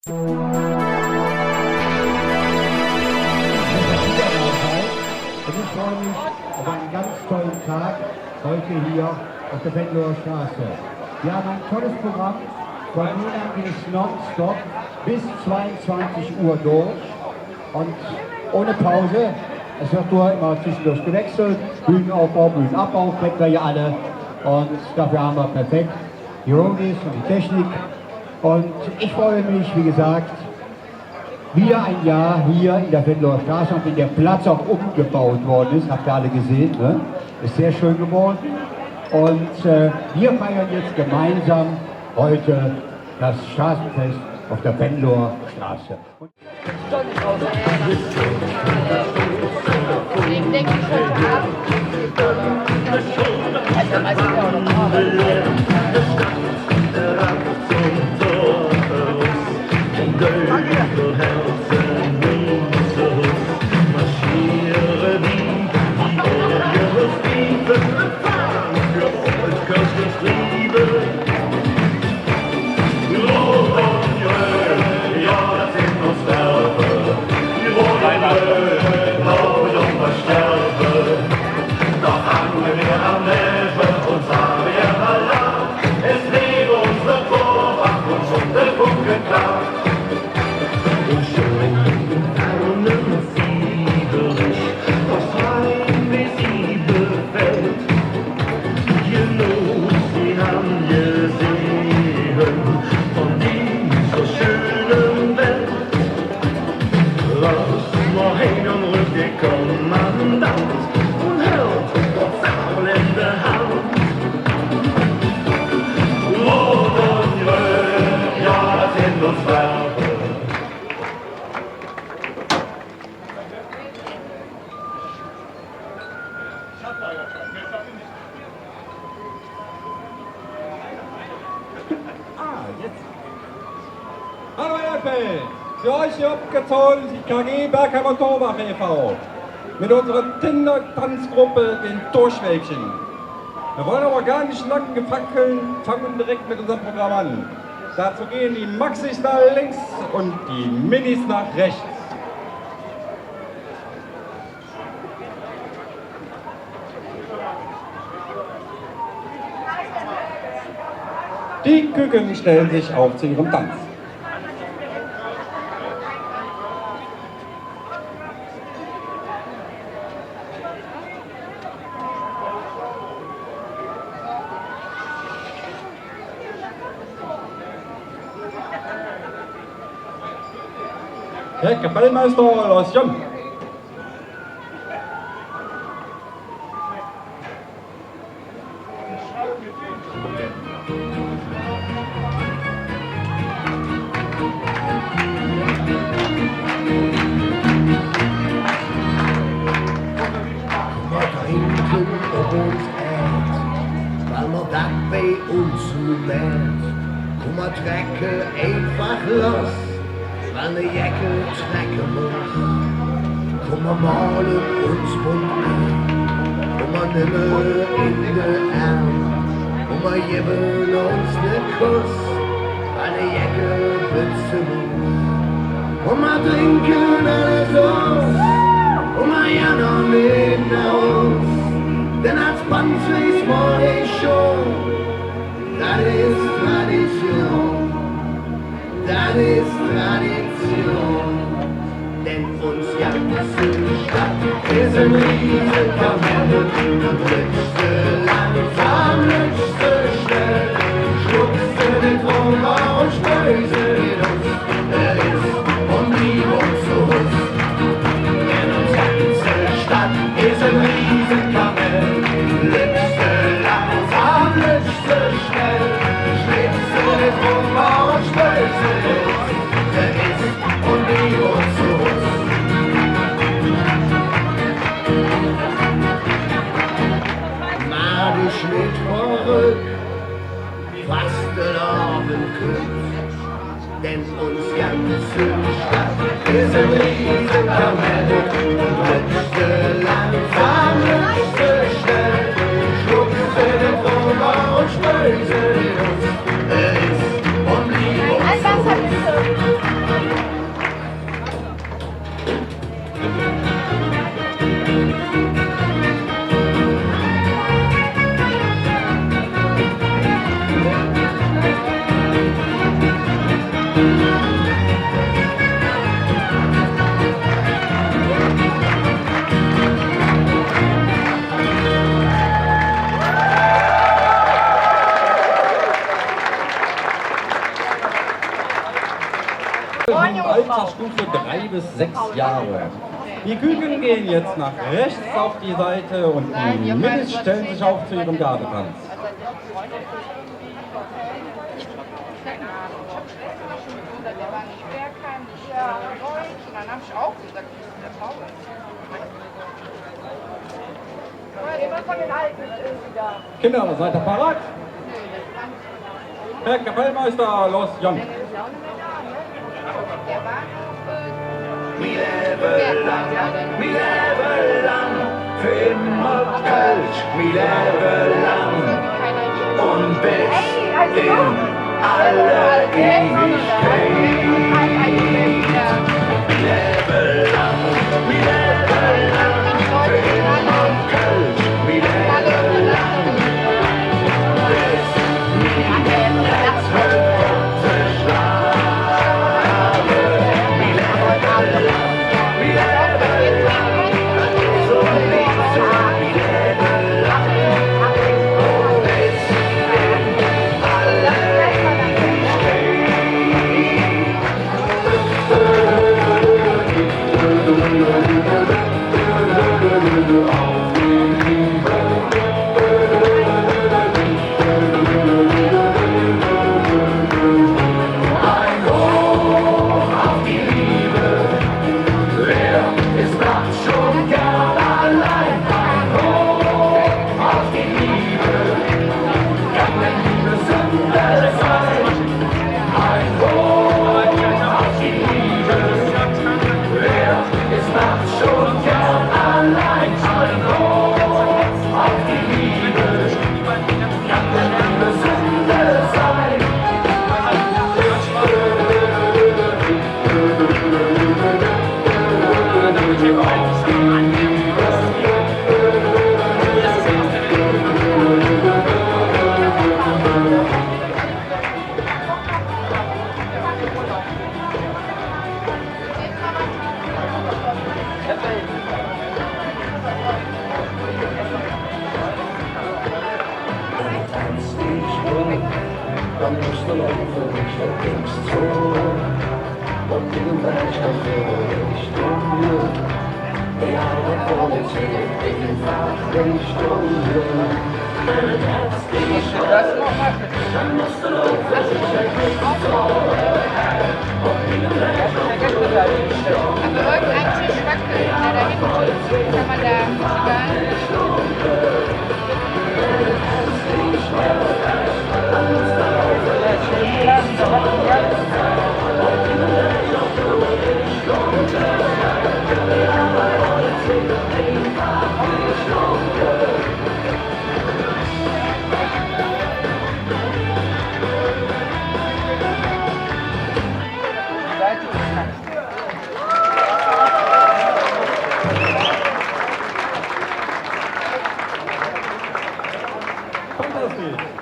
Und ich freue mich auf einen ganz tollen Tag heute hier auf der Venloer Straße. Wir haben ein tolles Programm, von nun an geht es nonstop bis 22 Uhr durch und ohne Pause. Es wird nur immer zwischendurch gewechselt, Bühnenaufbau, Bühnenabbau, kennen wir ja alle. Und dafür haben wir perfekt die Roadies und die Technik. Und ich freue mich, wie gesagt, wieder ein Jahr hier in der Venloer Straße, und wenn der Platz auch umgebaut worden ist, habt ihr alle gesehen, ne? Ist sehr schön geworden. Und wir feiern jetzt gemeinsam heute das Straßenfest auf der Venloer Straße. Deswegen denke ich heute Abend, also weiß ich auch noch, aber Hallo Erfeld, für euch hier abgezogen die KG Bergheimer Torbach e.V. mit unserer Tinder-Tanzgruppe, den Torschwäbchen. Wir wollen aber gar nicht lang gefackeln, fangen direkt mit unserem Programm an. Dazu gehen die Maxis nach links und die Minis nach rechts. Die Küken stellen sich auf zu ihrem Tanz. Herr Kapellmeister, los Jan! Bij ons moment, kom maar trekken einfach los, wanneer de jekken trekken moet. Kom maar malen ons bunt aan, kom maar nimmer in de arm, kom maar geven ons de kus, wanneer de jekken blitzen moet. Kom maar drinken alles aus, kom maar ja nog niet naar ons, denn als Band weiß man ich schon, das ist Tradition, das ist Tradition. Denn uns ganze Stadt ist ein Riesenkammer, lütschste langsam, lütschste schnell, schluckste den Trommer und stöße den Nuss, ist und lieb uns zu uns. Denn uns ganze Stadt ist ein Riesenkammer, lütschste langsam, lütschste schnell, schlickste den Trommer und stöße den Nuss, ist und lieb uns zu uns. Maar de schnitt verrückt, fast den Abend küsst, denn uns ganze Stadt ist ein Riesenkammer, lütschste langsam, lütschste schnell, schluckste den Trommer und stöße den Nuss, ist und lieb uns zu uns. Altersstufe 3 bis 6 Jahre. Die Küken gehen jetzt nach rechts auf die Seite und die Minis stellen sich auf zu ihrem Gardetanz. Kinder, seid ihr parat? Herr Kapellmeister, los, Jan. Wir leben lang, für immer Kölsch, wir leben lang und bis in alle Ewigkeit. Wir leben lang, für immer Kölsch, wir leben lang bis niemals wird zerschlagen. Wir leben lang.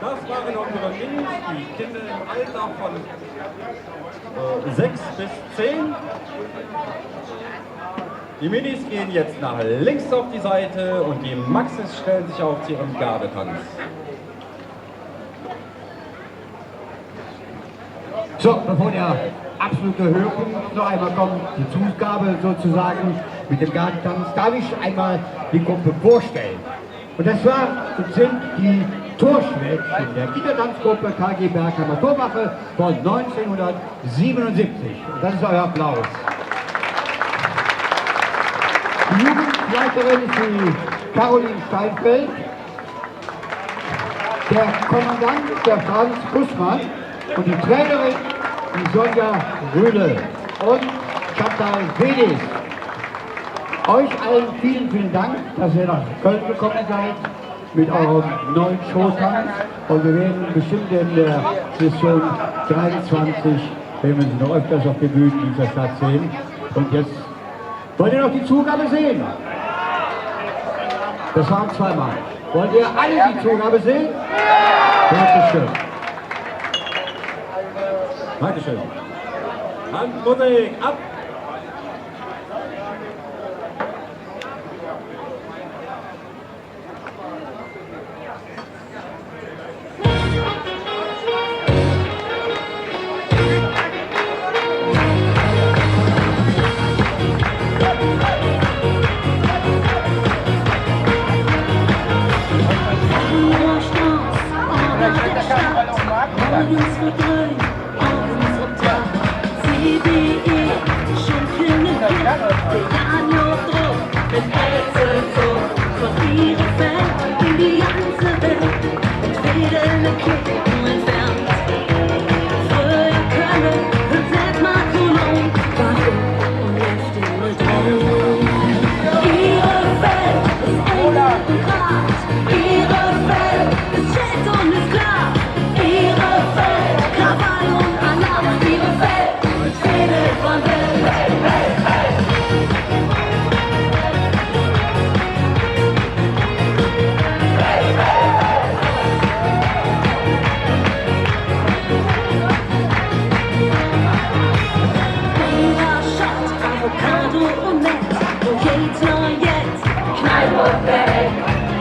Das waren unsere Minis, die Kinder im Alter von 6 bis 10. Die Minis gehen jetzt nach links auf die Seite und die Maxis stellen sich auf zu ihrem Gardetanz. So, bevor der absolute Höhepunkt noch einmal kommt, die Zugabe sozusagen mit dem Gartentanz, darf ich einmal die Gruppe vorstellen. Und das sind die Torschwäbchen der Kindertanzgruppe KG Berghammer Torwache von 1977. Und das ist euer Applaus. Die Jugendleiterin ist die Caroline Steinfeld, der Kommandant der Franz Bussmann und die Trainerin die Sonja Rühle und Chantal Wedis. Euch allen vielen, vielen Dank, dass ihr nach Köln gekommen seid mit eurem neuen Showtanz. Und wir werden bestimmt in der Session 23, werden wir sie noch öfters auf den Bühnen dieser Stadt sehen. Und jetzt wollt ihr noch die Zugabe sehen? Das waren zweimal. Wollt ihr alle die Zugabe sehen? Dankeschön. Dankeschön. Handmusik ab! der Stadt, morgens vor 3, abends um 3. CDE, schon klingelt der Radio drauf, mit Herzl so, von ihrer Welt in die ganze Welt, mit fehlenden Klicken entfernt. Früher Köln, komplett Makronom, warum und läuft immer drum. Ihre Welt ist Ende und Grad, ihre Welt ist Chat und ist klar, ihre Welt, Krawall und Alarm, ihre Welt ist Fehde von Welt. Avocado und Netz, wo geht's noch jetzt? Kneipe und weg,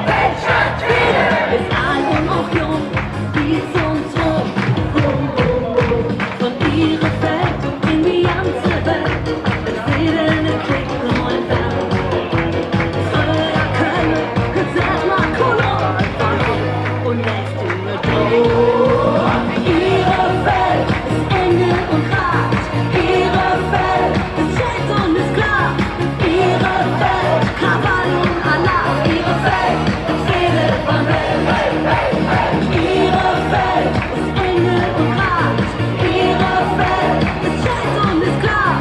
Weltstadt wieder, ist alt und auch jung, Beats und Drum, Bum, bum, bum, von ihrer Welt in die ganze Welt, mit fehlenden Klicken und entfernt. Früher Köln, Konzert mal Kolon, und lässt immer drum. Ihre Welt ist Ende und Grad, ihre Welt ist Chat und ist klar, ihre Welt, Krawall und Alarm, ihre Welt ist Fehde von Welt. Ihre Welt ist Ende und Grad, ihre Welt ist Chat und ist klar,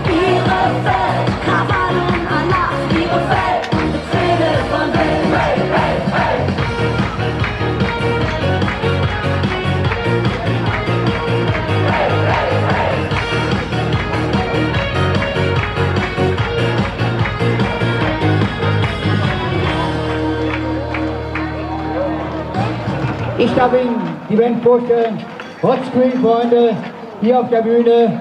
ihre Welt, Krawall und Alarm, ihre Welt ist Fehde von Welt. Ich darf Ihnen die Band vorstellen, Hot Screen Freunde, hier auf der Bühne.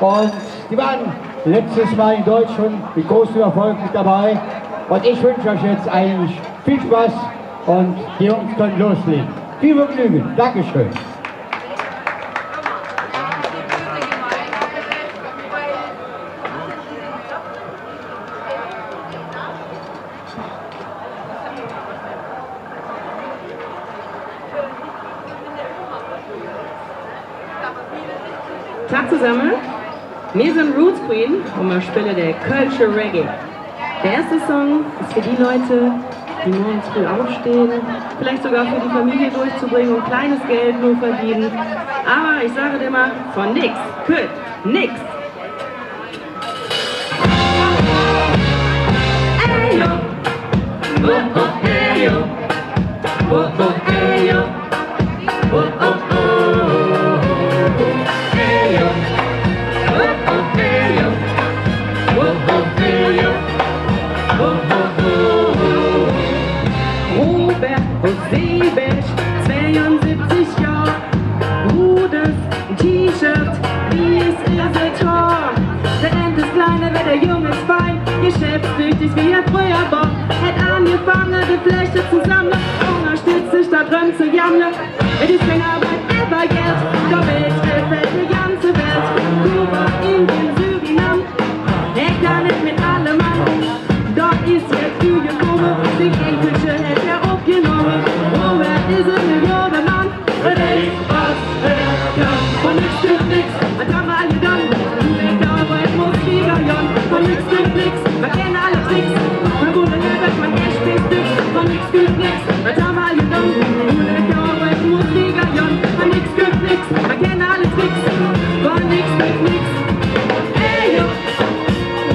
Und die waren letztes Mal in Deutschland mit großem Erfolg mit dabei. Und ich wünsche euch jetzt eigentlich viel Spaß und die Jungs können loslegen. Viel Vergnügen. Dankeschön. Tag zusammen, wir sind Roots Queen und wir spielen der Culture Reggae. Der erste Song ist für die Leute, die morgens früh aufstehen, vielleicht sogar für die Familie durchzubringen und kleines Geld nur verdienen. Aber ich sage dir mal, von nix, kütt, nix. Ey yo, oh oh ey yo, oh oh ey yo, oh oh oh. Robert Osebech, 72 Jahre, gutes T-Shirt, wie es ist ein Tor. Der End ist kleiner, wer der Junge ist fein, geschäftstüchtig wie er früher war. Hätt angefangen, die Fläche zu sammeln, unterstützt sich da drin zu jammern. Mit die Arbeit über Geld, da fällt die ganze Welt. Kuba, Indien, Surinam, er kann nicht mit allem Mann. Dort ist jetzt die gekommen, die Enkelche hätte er aufgenommen. Robert ist ein Millionenmann, und was er kann. Von nix stimmt nix, was haben wir alle dann? Mit der Arbeit muss wieder Jan. Von nix stimmt nix, wir kennen alle Tricks. Man wurde nicht, man echt ist nix. Von nix stimmt nix, was haben wir alle dann? Mit der Arbeit muss wieder Jan. Von nix stimmt nix, wir kennen alle Tricks. Von nix stimmt nix. Ey yo,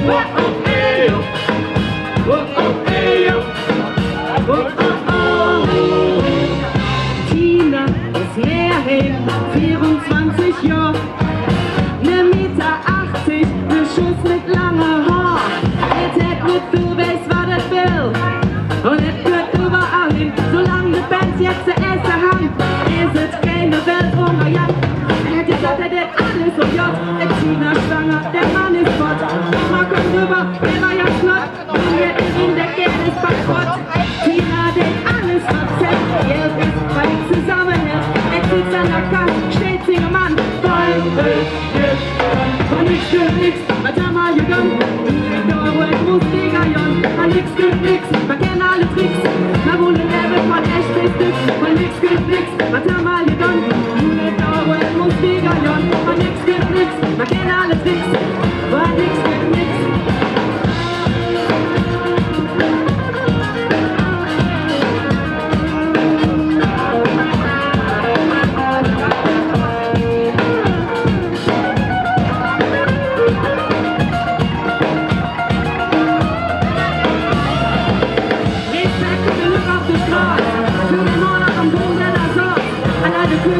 oh oh ey yo. Oh oh ey yo, oh oh oh. Tina aus Meerheim, 24 Jahre, ne Meter 80, ne Schuss mit langer Haar. Jetzt hätt mit viel weiß, was das will, und es gehört überall hin, solange die Bands jetzt zu essen haben, ist es keine Welthungerjagd. Er hätte gesagt, er hätt alles und J, der Tina schwanger, der Mann ist fort, Mama kommt rüber, der war ja flott. In der Geld ist bankrott. Tina den alles verzerrt. Geld ist, weil ich zusammenhält. Er sitzt an der Kasse, steht singe Mann. Voll ist von nix stimmt nix, was haben wir gegangen? Der Euro muss mega Jon. Von nix stimmt nix, wir kennen alle Tricks. Na wohl in Erbe von echt ist nix. Von nix stimmt nix, was haben wir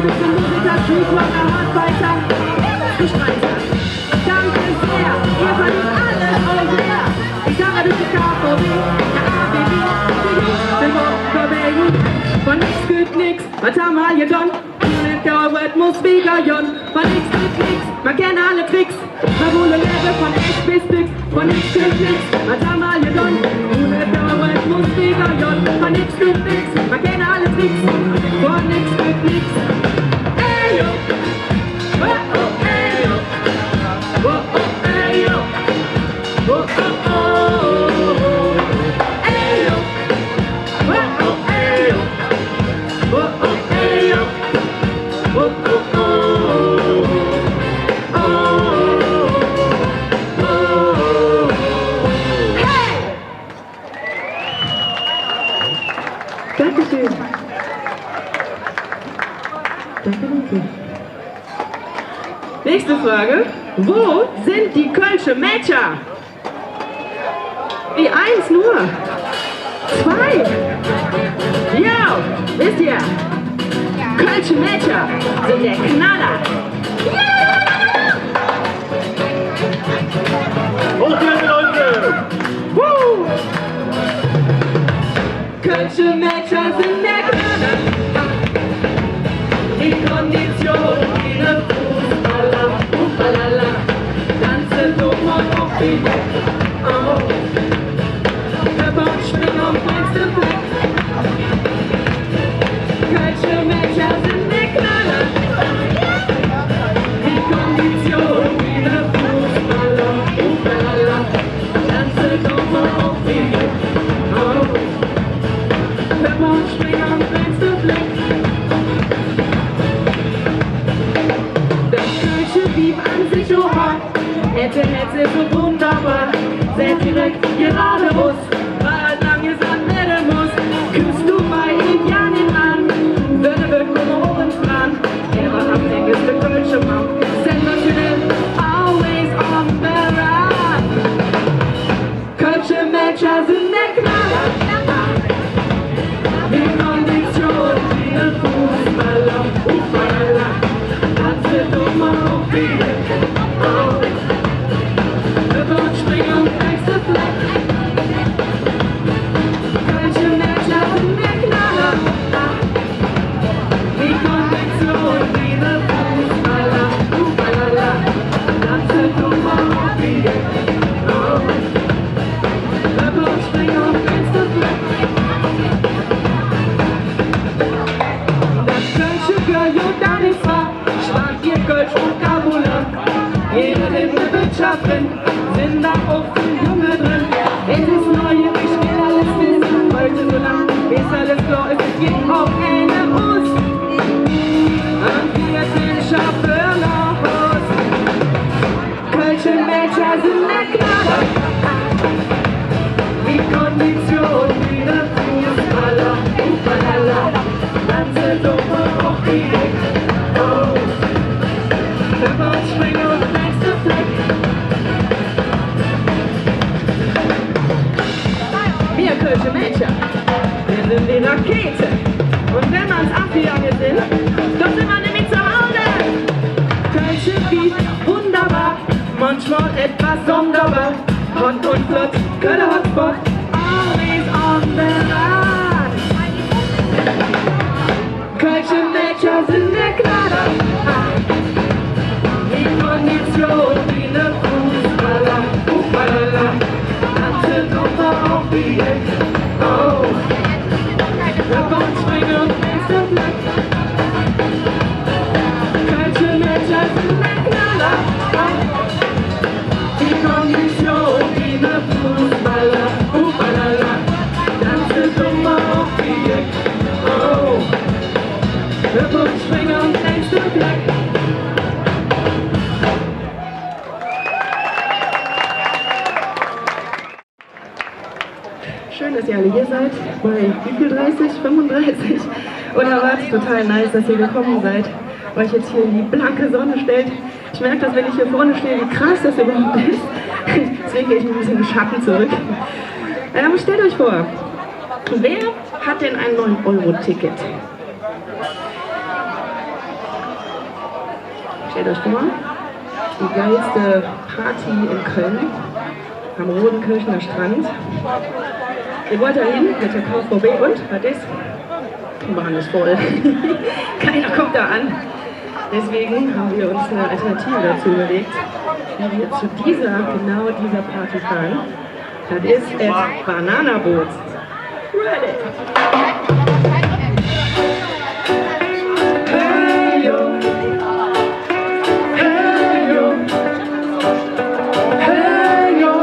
bist ein Musiker, Streetwalker, Hardfighter, Bestreiter. Danke sehr, ihr verdient alles auf leer. Ich habe durch die KVB, der ABB, die Jungs sind Wochenwegen. Von nix gibt nix, was haben wir hier done? Der Rhythmus-Vegan, von nix gibt nix, man kennt alle Tricks. Verbulele von echt bis nix, von nix gibt nix, was haben wir hier done? Der Rhythmus-Vegan, von nix gibt nix, man kennt alle Tricks. Von nix gibt nix. Ey yo, oh oh ey yo, oh oh ey yo, oh oh oh, ey yo, oh oh ey yo, oh oh ey yo. Oh, oh, oh, oh, oh, hey! Dankeschön. Danke. Nächste Frage. Wo sind die Kölsche Mädchen? Die 1 nur. 2. Ja, wisst ihr? Kölsche Mädchen sind der Knaller. Hochhände, Leute! Woo! Kölsche Mädchen sind der Knaller. Die Kondition wie ne Fußballer. Fußballala. Tanze dumm und auf die Deck. Oh. Hüpfen, springen und feinste Fleck. Kölsche Mädchen sind der Knaller. Die Kondition wie ne Fußballer. Fußballala. Tanze dumm und auf die Deck. Oh. Hüpfen, springen und feinste Fleck. Lieb an sich so hart, hätte so wunderbar, sehr direkt geradeaus, weil lange Sand werden muss, küsst du bei ihm ja nicht an, würde bekommen Ohren dran, er war abhängigste Kölsche Mann, sensationell, always on the run. Kölsche Mädchen sind der Knaller, die Kondition wie ein Fußballer, Fußballer, tanze dumm auf die Welt. Oh. Hüpfe und springe und nächste Fleck. Kölsche Mädchen sind der Knaller. Die Kondition wie ne Fußballer, Fußballer, tanze dumm auf die Welt. Oh. Hüpfe und springe und nächste Fleck. Das Kölsche Girl, jo, dann ist wahr. Schwank ihr Kölsch und Kabulan. Jede Wirtschaften sind da oft Junge drin. Es ist neue, ich will alles wissen. Heute so lang, bis alles klar ist, es geht auf eine Us. Und wir sind Chauffeur nach Haus. Kölsche Mädchen sind der Knaller. Die Kondition wie der Fußballer, Fußballer. Tanze dumm auf die Deck. Oh. Hüpfe und springe und nächste Fleck. Wir Kölsche Mädchen, wir sind die Rakete. Und wenn wir ins Abgegangen sind, dann sind wir nämlich zu Hause. Kölsche Beat, wunderbar, manchmal etwas sonderbar. Hot und flott, Kölner Hotspot, always on the run. Kölsche Mädchen sind der Knaller. Die Kondition wie ne Fußballer, Fußballer, tanze dumm auf die Deck. Oh, Hüpfe und springe und nächste Fleck. Kölsche Mädchen sind der Knaller. Die Kondition wie ne Fußballer, Fußballer, tanze dumm auf die Deck. Oh, Hüpfe und springe und nächste Fleck. Schön, dass ihr alle hier seid, bei wie viel 30, 35 oder was? Total nice, dass ihr gekommen seid, euch jetzt hier in die blanke Sonne stellt. Ich merke das, wenn ich hier vorne stehe, wie krass das überhaupt ist. Deswegen gehe ich ein bisschen im Schatten zurück. Stellt euch vor, wer hat denn ein 9-Euro-Ticket? Stellt euch vor, die geilste Party in Köln, am Rodenkirchener Strand. Ihr wollt da hin mit der KVB und, was ist? Die Bahn ist voll. Keiner kommt da an. Deswegen haben wir uns eine Alternative dazu überlegt, wie wir zu genau dieser Party fahren. Das ist das Bananaboot. Ready! Hey yo! Hey yo! Hey yo!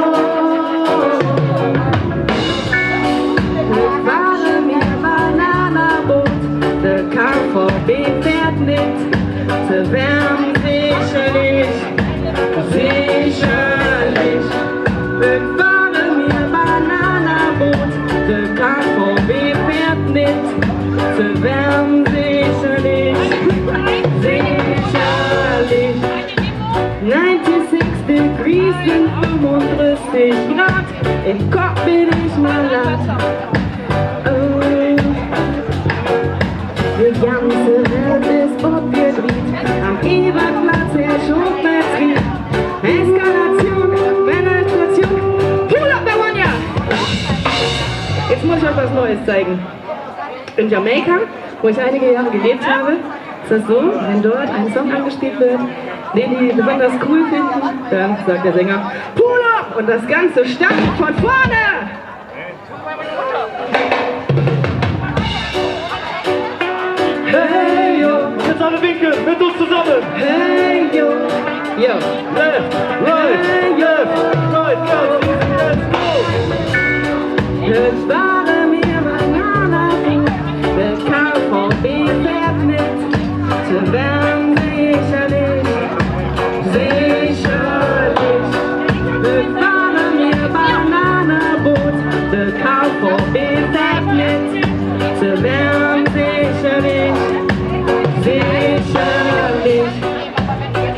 Wir fahren mit Bananaboot, der KVB fährt mit. Sie werden sicherlich, sicherlich. Wir fahren mit Bananaboot, der KVB fährt mit. Sie werden sicherlich, sicherlich. 96 Degrees sind 35 Grad, im Kopf bin ich mal laut. Die ganze Welt ist abgedreht, am Eberplatz herrscht Hochbetrieb. Eskalation, Penetration, pull up the one, ja! Jetzt muss ich euch was Neues zeigen. In Jamaika, wo ich einige Jahre gelebt habe, ist das so, wenn dort ein Song angespielt wird, den die besonders cool finden, dann sagt der Sänger, pull up! Und das Ganze startet von vorne! Hey yo, jetzt alle winken, mit uns zusammen. Hey yo, yo. Left, right, hey, left, right, let's go. Jetzt fahren wir Bananaboot, der KVB fährt mit. Sie werden sicherlich, sicherlich. Jetzt fahren wir Bananaboot, der KVB fährt mit. Sie werden sicherlich, sicherlich.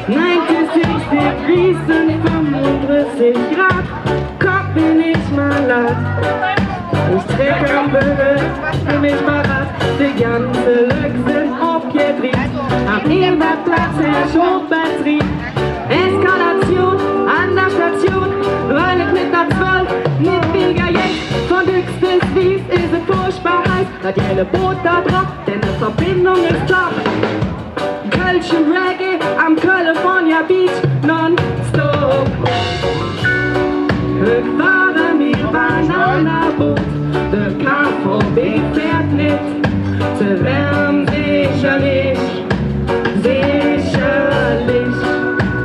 96 Degrees sind 35 Grad, Kopf bin ich mal laut. Ich träg am Bügel, für mich parat, die ganze Lück sind aufgedreht. Am Eberplatz herrscht Hochbetrieb. Eskalation an der Station, weil ich mit der 12 nicht weniger jetzt. Von Düx bis Wies ist es furchtbar heiß. Das jene Boot da drauf, denn die Verbindung ist top. Kölschen Reggae am California Beach non-stop. Wir fahren mit Bananaboot, der KVB fährt mit. Sie werden sicherlich, sicherlich.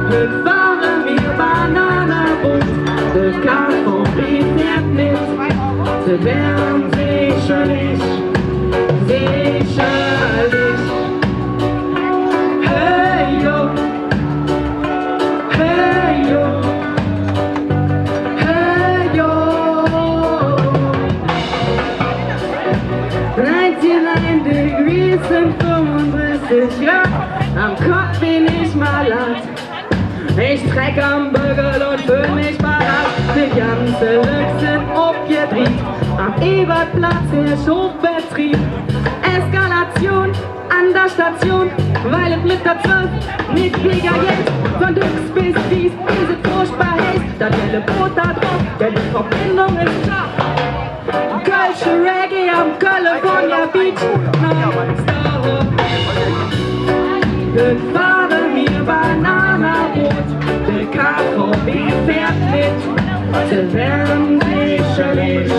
Wir fahren mit Bananaboot, der KVB fährt mit. Sie werden sicherlich, sicherlich. Hey yo, hey yo, hey yo. 99 Degrees sind 35 Grad, am Kopf bin ich mal laut. Ich treck am Bügel und fühl mich parat, die ganze Lück sind abgedreht. Am Ebertplatz herrscht Hochbetrieb. Eskalation an der Station, weil es mit der 12 nicht weniger jetzt. Von Düx bis Wies ist es furchtbar heiß. Das helle Boot da drauf, denn die Verbindung ist klar. Kölsche Reggae am California Beach non-stop. Wir fahren mit Bananaboot, der KVB fährt mit. Sie werden sicherlich,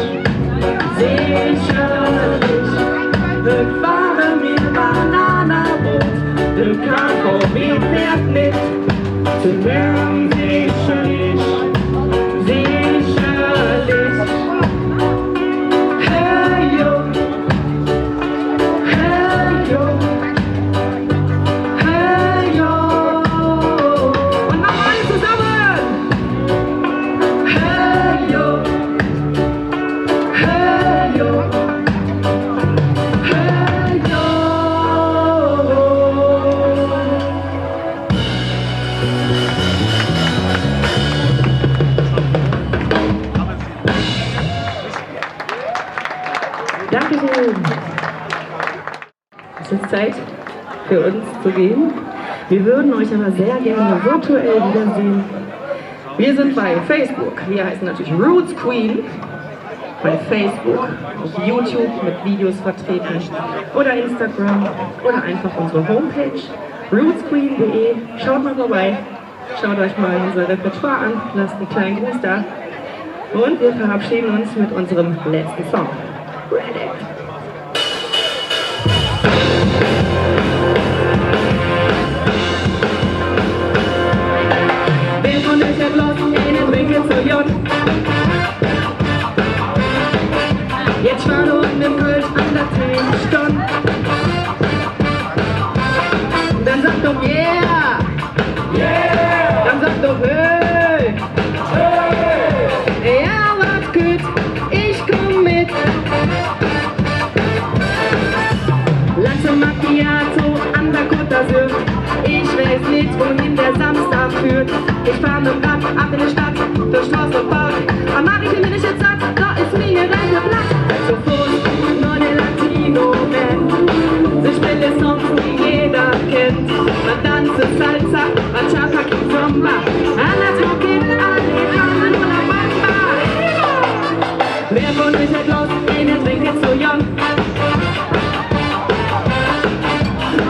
sicherlich. Wir fahren mit Bananaboot, der KVB fährt mit. Sie werden sicherlich, sicherlich. Hey yo, hey yo, hey yo. Und noch alle zusammen. Hey yo, hey yo, hey yo. Dankeschön. Es ist Zeit für uns zu gehen. Wir würden euch aber sehr gerne virtuell wiedersehen. Wir sind bei Facebook. Wir heißen natürlich Roots Queen. Bei Facebook, auf YouTube mit Videos vertreten oder Instagram oder einfach unsere Homepage rootsqueen.de. Schaut mal vorbei, schaut euch mal unser Repertoire an, lasst einen kleinen Gruß da und wir verabschieden uns mit unserem letzten Song. Ready. Wer von euch hat Lust, einen Trinken zu J? Jetzt war du in dem Kölsch an der Trinkstand. Dann sag doch yeah! Yeah! Dann sag doch hey! Hey! Ja, was gut, ich komm mit. Langsam Macchiato an der Côte d'Azur. Ich weiß nicht, wohin der Samstag führt. Ich fahr mit dem Rad ab in die Stadt, durch Straße und Park. Am Maritim bin ich jetzt satt, da ist mir reiner Platz. So Fuß, nur der Latino-Man. Sie spielt Songs, die jeder kennt. Man tanzt Salsa, Bachata, Kizomba. Alla Tokin, Alejandro, La Bamba. Wer von euch hat Lust, einen trinkt zu Jon?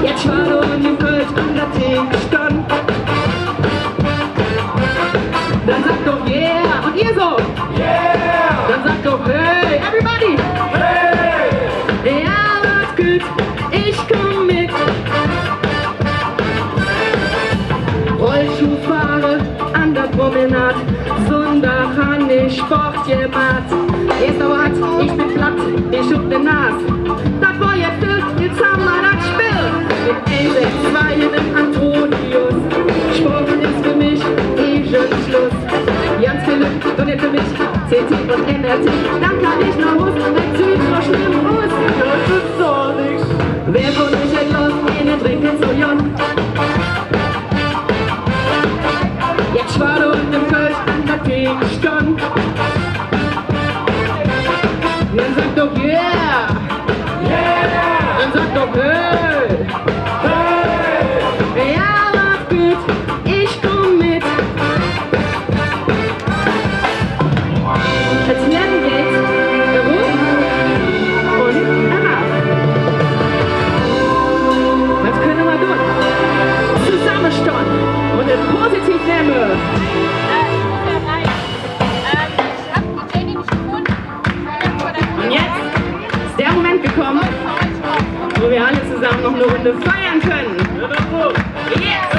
Jetzt war du in dem Kölsch an der Trinkstand. Dann sag doch yeah und ihr so yeah. Dann sag doch hey everybody hey. Ja, was gut, ich komm mit. Rollschuhfahrer an der Promenade, Sonntag han ich Sport gemacht. Erster Wort, ich bin platt, ich schub den Nas. Das war jetzt Bild, jetzt haben wir das Spiel. Mit 1, 2 in dem Antonius. Sport ist für mich Schluss. Ganz viel Glück und nicht für mich CT und MRT. Dann kann ich noch Hus, wenn Süd so schlimm muss. Das ist doch nichts. Wer von euch hat Lust, einen trinken zu Jon? Jetzt war du in dem Kölsch an der Trinkstand. Dann sag doch yeah! Yeah! Dann sag doch hey! Hey! Ja, was gut, ich komm mit. Als Lernen geht, Beruf und Erwerb. Was können wir tun? Zusammenstehen und es positiv nehmen. Und jetzt ist der Moment gekommen, wo wir alle zusammen noch eine Runde feiern können. Yes!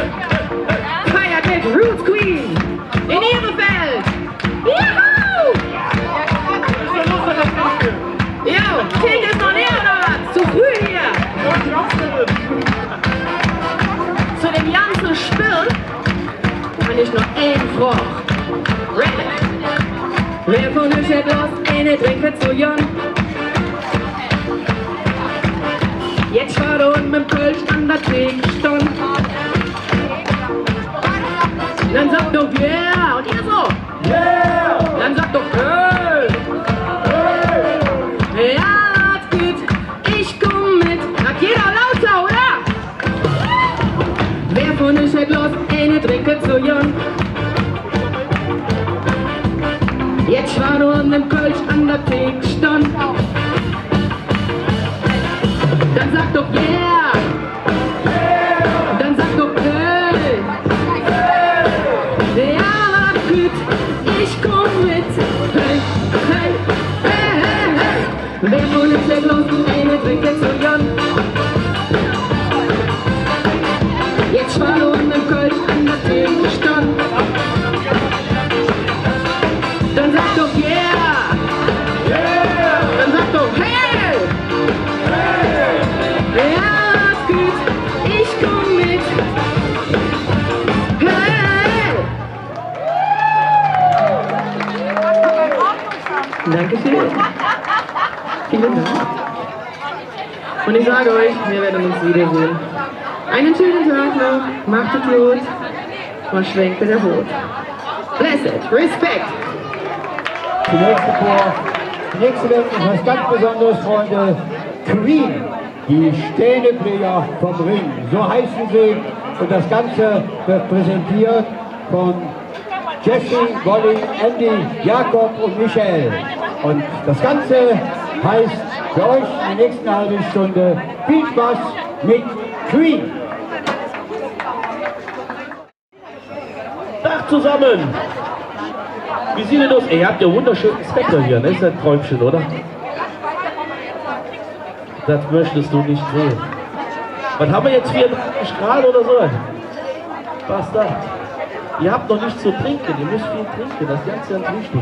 Feiert mit Roots Queen in Ihrefeld! Juhu! Jo, King ist noch näher oder was? Zu früh hier! Zu dem ganzen Spiel kann ich noch einen Frage. Ready? Wer von euch hat Lust, eine Trinke zu Jon? Jetzt war du unten mit dem Kölsch an der Trinkstand. Dann sag doch yeah und ihr so yeah. Dann sag doch hey. Hey. Ja, was gut, ich komm mit. Sagt jeder lauter, oder? Wer von euch hat Lust, eine Trinke zu Jon? Jetzt war du unten im Kölsch an der Trinkstand. Dann sag doch yeah. Dann sag doch hey. Ja, was gut, ich komm mit. Hey, hey, hey, hey, hey. Wer von uns hat Lust, eine Trinke zu Jon? Jetzt war du unten im Kölsch an der Trinkstand. Dann sag doch yeah. Dann sag doch hey. Ja, was gut, ich komm mit. Hey! Dankeschön. Vielen Dank. Und ich sage euch, wir werden uns wiedersehen. Einen schönen Tag noch, macht es gut, man schwenkt der Hut. Blessed, Respekt. Die nächste Welt ist was ganz Besonderes, Freunde. Queen, die Stähneplayer vom Ring. So heißen sie und das Ganze wird präsentiert von Jesse, Wolli, Andy, Jakob und Michael. Und das Ganze heißt für euch in der nächsten halben Stunde viel Spaß mit Queen. Tag zusammen! Wie sieht denn das? Ey, ihr habt ja wunderschönen Spektrum hier, ne? Ist ein Träumchen, oder? Das möchtest du nicht sehen. Was haben wir jetzt, 34 Grad oder so? Was da? Ihr habt noch nichts zu trinken, ihr müsst viel trinken, das ist ganz, ganz wichtig.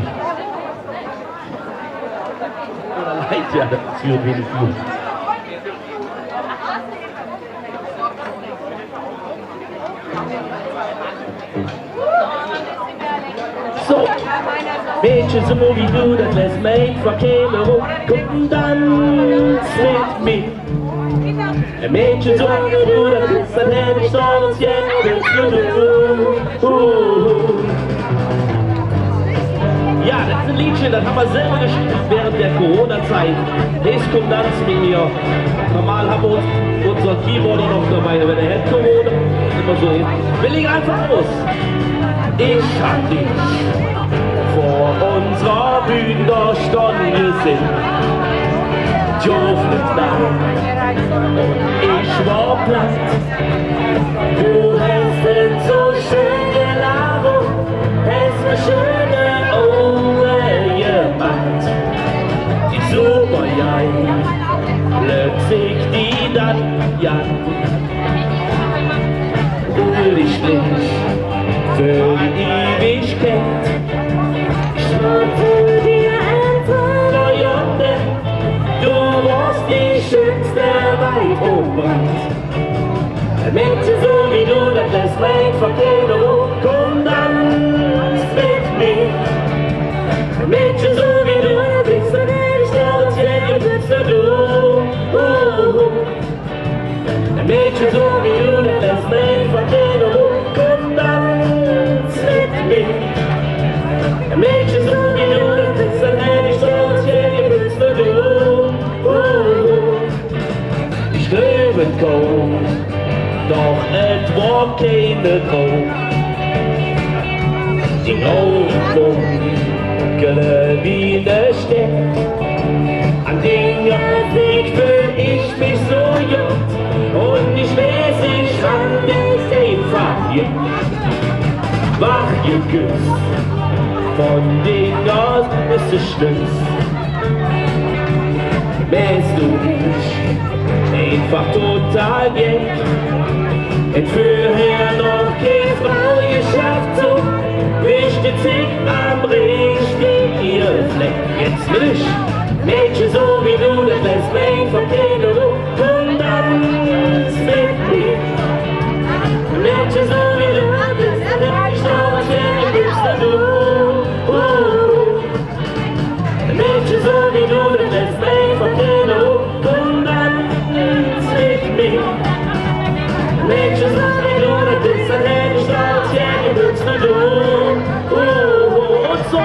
Oder leid, ja, das führt wenig viel. So, Mädchen so wie du, das lässt mich verkehren, komm dann mit mir. Ein Mädchen so wie du, das ist ein Hände, stolz, jetzt ja, das ist ein Liedchen, das haben wir selber geschrieben während der Corona-Zeit. Das kommt dann zu mir. Normal haben wir uns unser Keyboarder noch dabei, wenn er hat Corona, immer so hin. Wir legen einfach los. Ich hab dich vor unserer Bühnerstunde gesehen. Die öffnet da und ich war platt. Du hast denn so schön gelabert, hast mir schöne Augen gemacht. Die super Jai, plötzlich die dann, ja. Urlichtlich für die Ewigkeit. Ich wollte dir einfach Jahre, du warst die schönste weit und breit. Ein Mädchen so wie du, das lässt mein Verkehr hoch, komm dann mit mir. Ein Mädchen so wie du, bist du nicht stolz, wenn bist du. Ein Mädchen so wie du, das lässt mein Verkehr hoch, komm dann mit mir. Ein Mädchen so wie du, das bist du nicht stolz, wenn bist du. Ich glaube kaum, doch es war keine Traum. Die Augen funkeln wie ne Stern. An den Weg fühl ich mich so jung und ich weiß, ich kann mich einfach hier wach geküsst. Von den aus ist es Schluss. Wärst du mich einfach total weg, hätt vorher noch keine Frau geschafft, so wichtig sich am richtigen Fleck. Jetzt will ich Mädchen so wie du, das lässt mich verkehren, und dann mit mir. Mädchen so wie du, das lässt mich stolz, wenn bist du. Mädchen so wie du, das lässt mich verkehren, und dann mit mir. Mädchen so wie du, das ist ein Handy stolz, ja, bist du. Und so.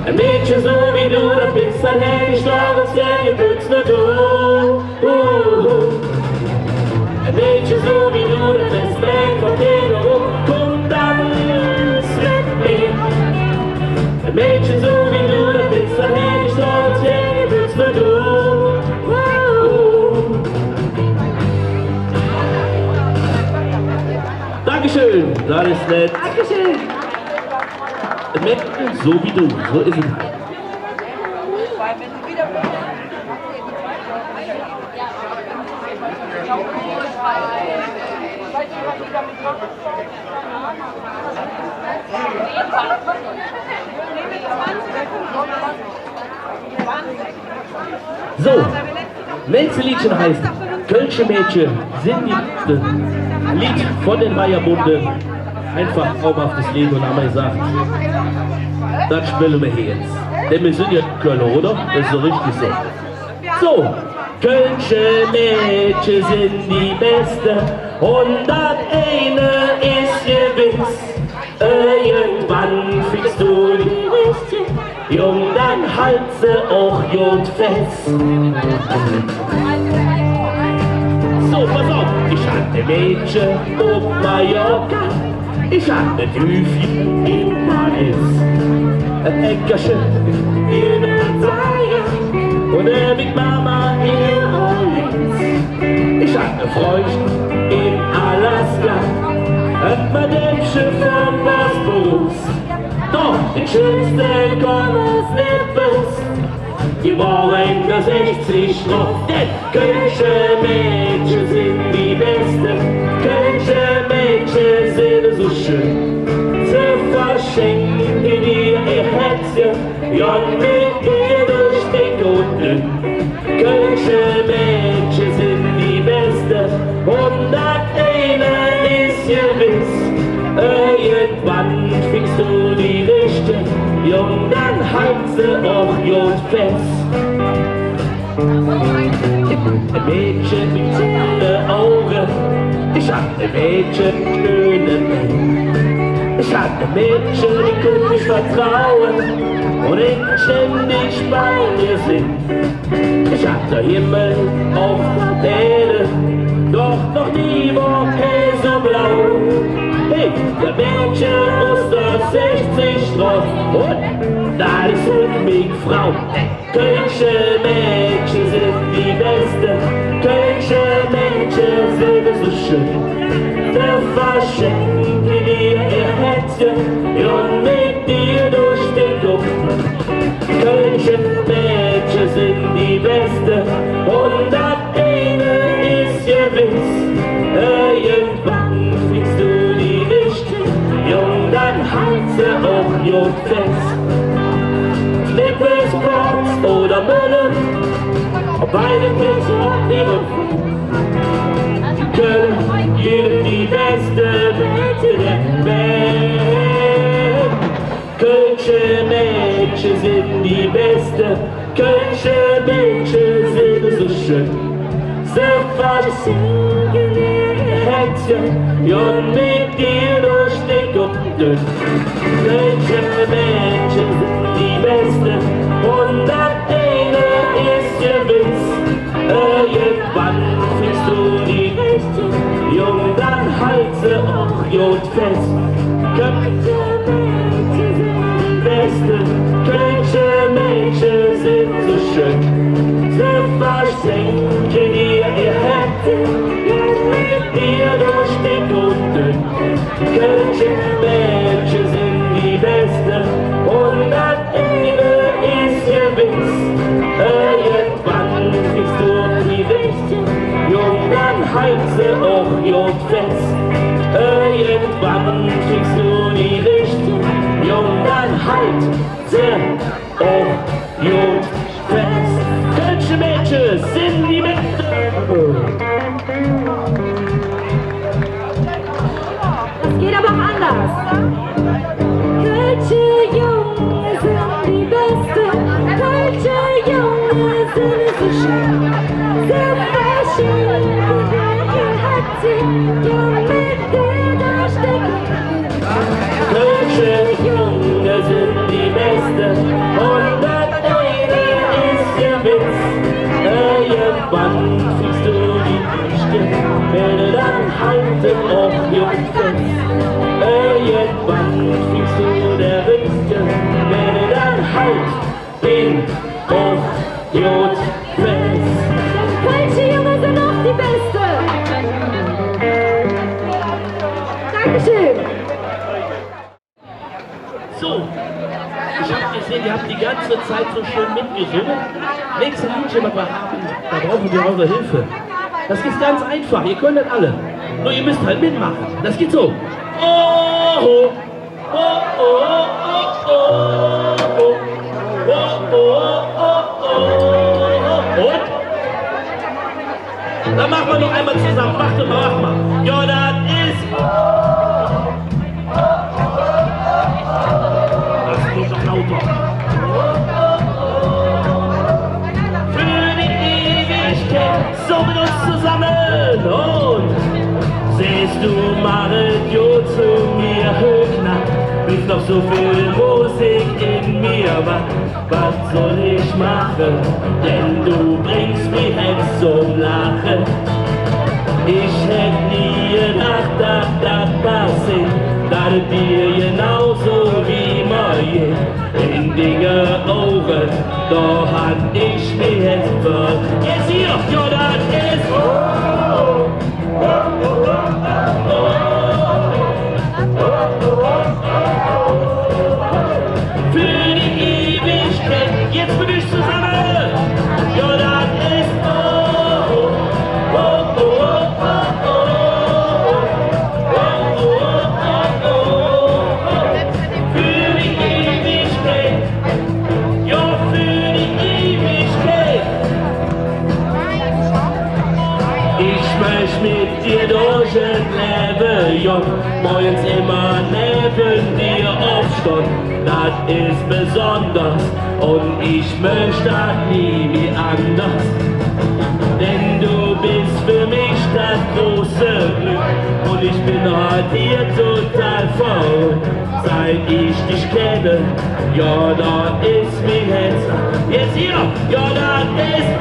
Ein Mädchen so wie du, das bist ein Handy stolz, ja, bist du. Ein Mädchen so wie du, das lässt mich verkehren, komm dann mit mir. Ein Mädchen so wie du, das bist ein Handy stolz, ja, bist du. Dankeschön, das ist nett. Dankeschön. Mädchen so wie du, so ist es halt. So, Nächste Liedchen heißt Kölsche Mädchen sind die Besten. Ein Lied von den Meierbunden. Einfach traumhaftes Lied und haben wir gesagt, das spielen wir hier jetzt. Denn wir sind ja in Köln, oder? Das ist so richtig so. So, Kölsche Mädchen sind die Beste und das eine ist gewiss. Irgendwann fickst du die Richtige, Jung, dann halt sie auch gut fest. So, pass auf, ich hatte Mädchen auf Mallorca, ich hatte Tüfchen in Paris, ein Äckerchen in der Zeiger und mit Mama in Orleans. Ich hatte Freundchen in Alaska, ein Madämchen vom Bosporus. Doch den schönsten kann es nicht bist. Geboren der 60 noch, denn Kölsche Mädchen sind die Besten. Kölsche Mädchen sind so schön. Sie verschenken dir ihr Herzchen, ja mit dir durch dick und dünn. Kölsche Mädchen sind die Besten und das eine ist gewiss. Irgendwann fickst du die Richte, Jung, dann halt sie auch gut fest. Ein Mädchen mit schönen Augen, ich hab ein Mädchen schöne Mädchen. Ich hab ein Mädchen, die konnte ich vertrauen und ich ständig bei mir sind. Ich hab den Himmel auf der Erde, doch noch nie war er so blau. Hey, der Mädchen aus der 60 drauf und da ist mich Frau. Kölsche Mädchen sind die Besten, Kölsche Mädchen sind so schön. Der verschenken dir ihr Herzchen und mit dir durch den Duft. Kölsche Mädchen sind die Besten und das eine ist gewiss. Irgendwann fickst du die Lichter, Jung, dann halt sie auch gut fest. Flippers, oder Müllen, beide Plätze ihre Köln, jedem die beste Wette der Welt. Kölsche Mädchen sind die Beste, Kölsche Mädchen sind so schön. Sie verschenken ihr Herzchen, ja mit dir durch dick und dünn. Kölsche Mädchen sind die Beste und das eine ist gewiss. Irgendwann fickst du die Rechte, Jung, dann halt sie auch gut fest. Kölsche Mädchen sind die Beste, Kölsche Mädchen sind so schön. Sie verschenken dir ihr Herzen, mit dir durch dick und dünn. Kölsche Mädchen sind die Beste und das eine ist gewiss. Irgendwann kriegst du die Rechte, Jung, dann halt sie auch gut fest. Irgendwann kriegst du die Rechte, Jung, dann halt sie auch gut fest. Kölsche Mädchen sind die Besten. Das geht aber auch anders. Kölsche Junge sind die Beste, Kölsche Junge sind so schön. Sie verschenken ihr Herzchen, ja mit dir durch den Kölsche Junge sind die Besten und das eine ist gewiss. Irgendwann kriegst du die Lichter, werde dann halte auch gut fest. Irgendwann kriegst du der Richter, werde dann halt den auch gut fest. Kölsche Junge sind auch die Beste. Dankeschön. So, ich hab gesehen, ihr habt die ganze Zeit so schön mitgesungen. Nächste Liedchen, was wir haben, da brauchen wir eure Hilfe. Das ist ganz einfach, ihr könnt das alle. Nur ihr müsst halt mitmachen. Das geht so. Oh, oh, oh, oh, oh, oh, oh, oh, oh, oh, oh. Und? Dann machen wir noch einmal zusammen. Mach mal. Ja, das ist... Das geht doch lauter. Für die Ewigkeit, so mit uns zusammen. Und siehst du, Mario, zu mir Höckner, bist noch so viel Musik in mir. Was soll ich machen? Denn du bringst mich jetzt zum Lachen. Ich hätte nie gedacht, dass das passiert, dass es dir genauso wie mir in Dinge Augen, doch hat ich mich jetzt verliebt. Jetzt hier, ja, das ist für die Ewigkeit, jetzt bin ich zusammen, ja, das ist für die Ewigkeit, ja, für die Ewigkeit. Ich möchte mit dir durch ein Leben, ja, morgens immer neben dir aufstehen, das ist besonders und ich möchte das nie wie anders. Denn du bist für mich das große Glück und ich bin heute hier total verrückt, seit ich dich kenne. Ja, das ist mir jetzt hier, ja, das ist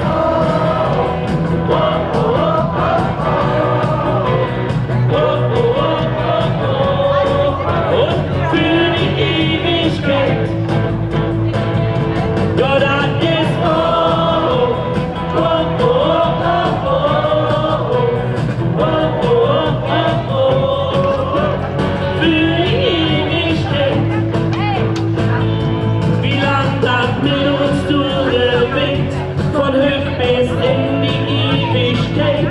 und für die Ewigkeit. Ja, das ist für die Ewigkeit. Wie lang das mit uns durchgewinkt, von Höck bis in die Ewigkeit.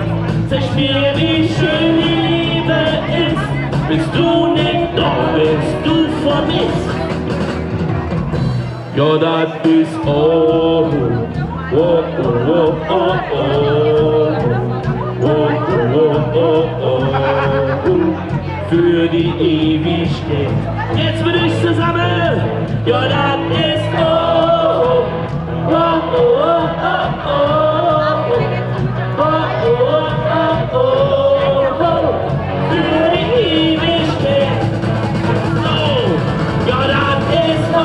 Sag mir, wie schön die Liebe ist, bist du nicht da, bist du vermisst. Ja, das ist oh, oh, oh, oh, oh, oh, oh, oh, oh, oh, für die Ewigkeit. Jetzt bin ich zusammen, ja, das ist oh, oh, oh, oh, oh, oh, für die Ewigkeit. Oh, ja, das ist oh,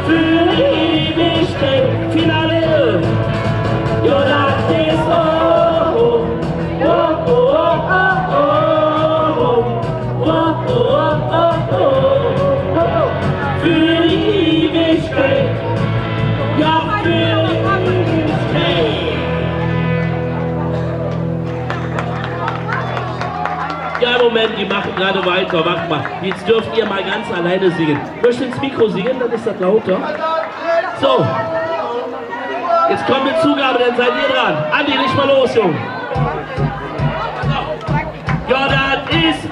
für die Ewigkeit. Finale. Ja, das ist für die Ewigkeit. Ja, für die Ewigkeit. Ja, Moment, die machen gerade weiter. Macht mal. Jetzt dürft ihr mal ganz alleine singen. Möchtet ins Mikro singen, dann ist das lauter. So. Jetzt kommt eine Zugabe, dann seid ihr dran. Andi, nicht mal los, Junge. So. Ja, das ist...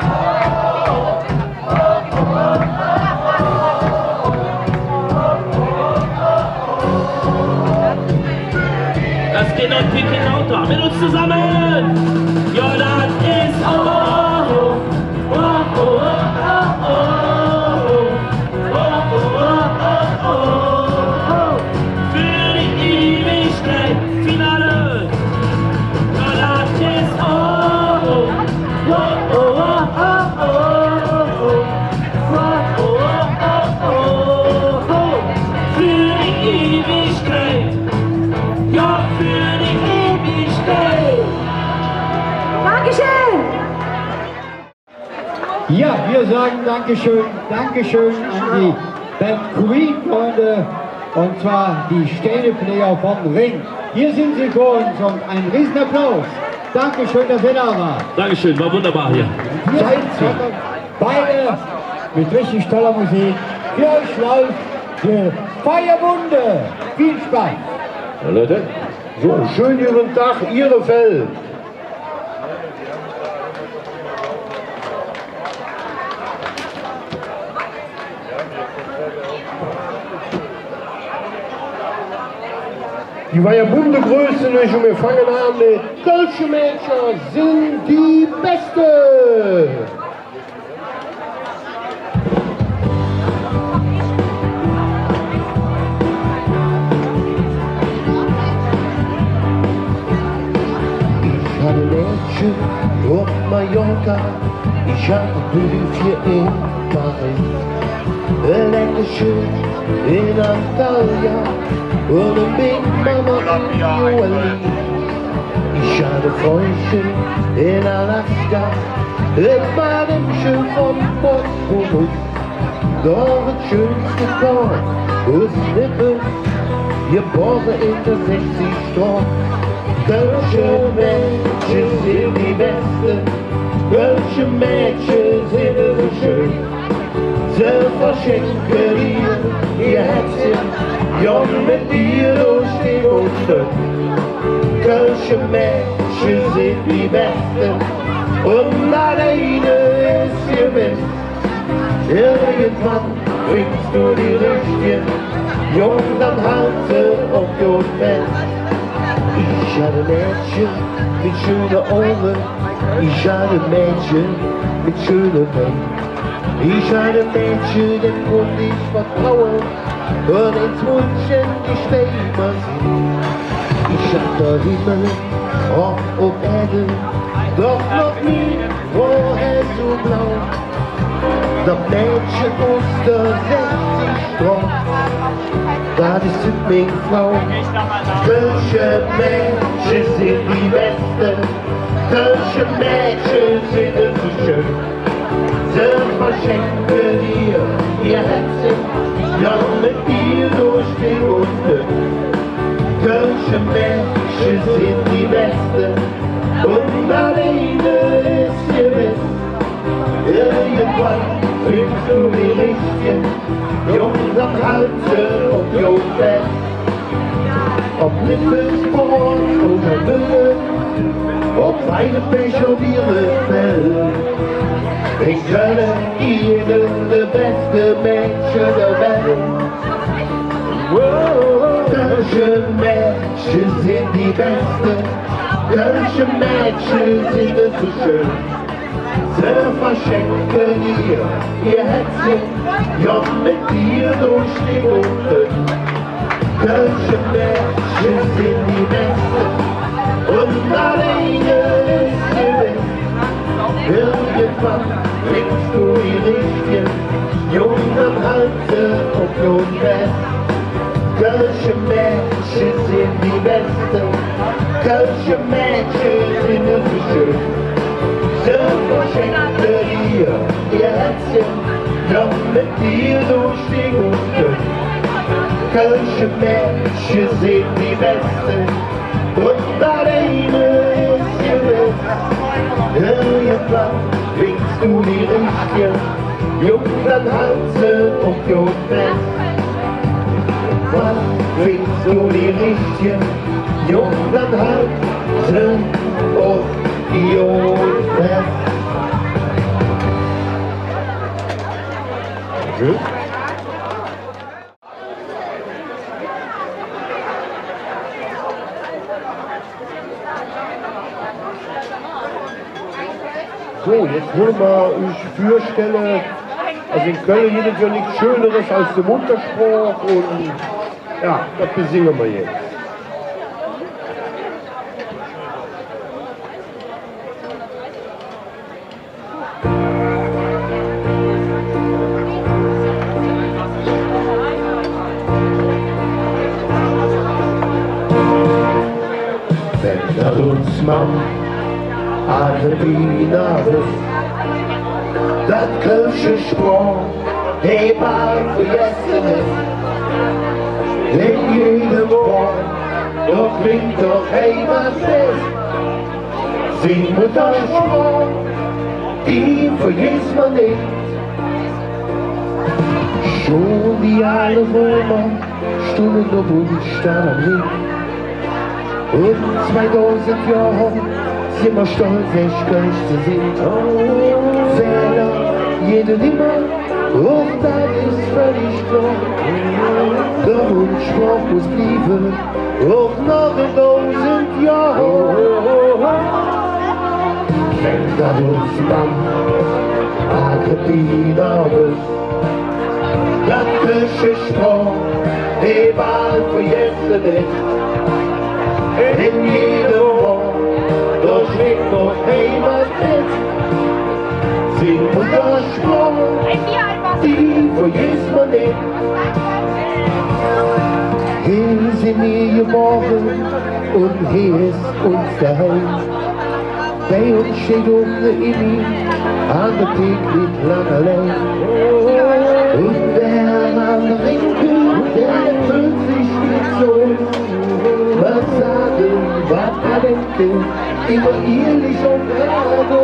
Das geht noch ein bisschen lauter. Mit uns zusammen. Ja, das ist... Oh, oh, oh, oh, oh, oh, oh, oh. Für die Ewigkeit. Finale. Ja, das ist... Oh, oh, oh, oh, oh, oh, oh, oh. Für die Ewigkeit. Ja, für die Ewigkeit. Dankeschön! Ja, wir sagen Dankeschön an die Band Queen, Freunde, und zwar die Stähleplayer vom Ring. Hier sind sie für uns und ein Riesenapplaus. Dankeschön, dass ihr da wart. Dankeschön, war wunderbar hier. Hier sind beide mit richtig toller Musik. Für euch läuft die Feierbunde. Viel Spaß. Ja, Leute, so, schön Ihren Tag, Ihre Feld. Die war ja bunte Größe nicht und wir fangen an mit Kölsche Mädchen sind die Beste. Ich hatte Mädchen auf Mallorca, ich hatte Blütchen in Paris, ein Engelchen in Antalya und ein Big Mama in New Orleans. Ich hatte Freundchen in Alaska, ein Bademchen von Bosporus, doch das schönste Korn aus Lippe, geboren in der 60 Straße. Kölsche Mädchen sind die Beste, Kölsche Mädchen sind so schön. Sie verschenken ihr Herzchen, ja mit dir durch den Mund. Kölsche Mädchen sind die Beste und alleine ist ihr Best. Irgendwann bringst du die Richtigen, jung dann halte auf ihr Fest. Ich hatte Mädchen mit schönen Augen, ich hatte Mädchen mit schönen Beinen. Ich hatte Mädchen, dem konnte ich vertrauen und ins Wunschen gesteht man sie. Ich hatte Himmel auf Erde, doch noch nie war er so blau. Das Mädchen aus der 60 Straße, das ist die Frau. Kölsche Mädchen sind die Beste, Kölsche Mädchen sind so schön. Sie verschenken ihr Herzchen, ja mit dir durch den Mund. Kölsche Mädchen sind die Beste und alleine ist ihr Best. Irgendwann findest du die Richtigen, jung am Halse und jung fest. Ob Lippesport oder Mülle, ob Weidefisch oder ihre Fell. In Köln ihnen die beste Mädchen der Welt. Kölsche Mädchen sind die Beste, Kölsche Mädchen sind so schön. Sie verschenken ihr Herzchen, ja mit dir durch die Runde. Kölsche Mädchen sind die Beste und alleine ist ihr Best. Irgendwann bringst du die Richtigen, jung am Halse und jung fest. Kölsche Mädchen sind die Beste, Kölsche Mädchen sind so schön. Sie verschenken ihr Herzchen, ja mit dir durch die Gunst. Kölsche Mädchen sind die Beste und alleine ist ihr Best. Irgendwann bringst du die Richtigen, jung dann Halse und jung fest. Wann bringst du die Richtigen, jung dann Halse und jung fest. So, jetzt wollen wir euch vorstellen, also in Köln gibt es ja nichts Schöneres als der Mutterspruch und ja, das besingen wir jetzt. Wenn das uns Mann Argentinas, das Kölsche Sprung, hey, bald vergessen ist. In jedem Wort, doch klingt doch, hey, was ist? Sing Muttersprung, die vergisst man nicht. Schon die alle Römer stunden auf uns Stern am Licht. Und 2000 Jahre sind wir stolz, echt Kölsch zu sind. Fehler, jede immer, auch das ist völlig klar. Der Wunschspruch muss bleiben, auch noch in 1000 Jahren. Wenn das uns Mann Argentina ist, das Küche Sprung, egal für jetzt nicht. In jedem Wort, da schwingt noch Heimat mit. Sing Muttersprung, die vergisst man nicht. Hier sind wir geboren und hier ist uns daheim. Bei uns steht auch eine Inni an der Theke nicht lang allein. Und wer am Ring der fühlt sich nicht so. Was sagen, was denken, immer ehrlich und gerade.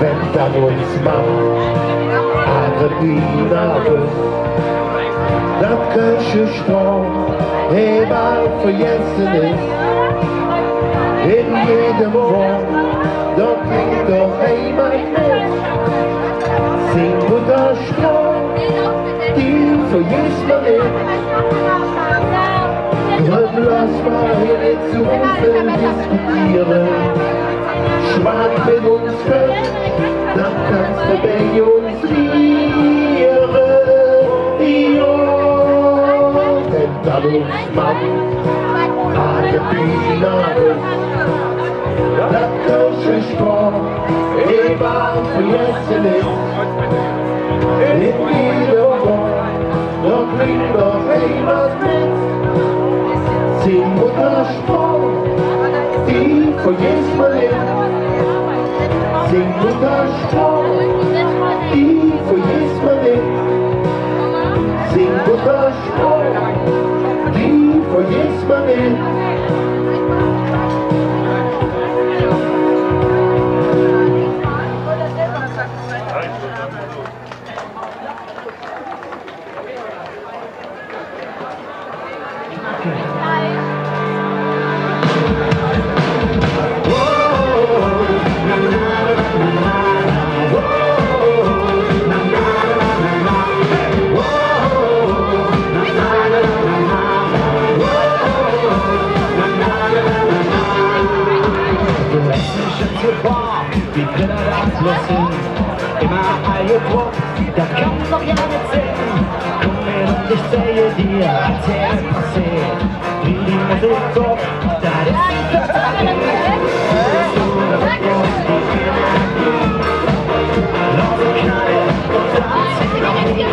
Wenn dann uns Mann Argentina ist, das Kirchenstrom egal vergessen ist. In jedem Wort, dort klingt doch Heimat mit. Sing Muttersprung, die vergisst man nicht. Und lass mal hier nicht zu uns diskutieren. Schwan mit uns fällt, dann kannst du bei uns lieren. Wenn dann uns Mann Argentina ist, das Kirchenstrom egal vergessen ist. In jedem Wort, dort klingt doch Heimat mit. Sing Muttersprung, die vergisst man nicht. Sing Muttersprung, die vergisst man nicht. Sing Muttersprung, die vergisst man nicht. Wie können das wissen? Immer Eierpop, das kann doch ja nicht sehen. Komm mit und ich zeige dir, was hier passiert. Wie die Musik kommt, das ist total wild. Lass uns knallen und tanzen noch nie.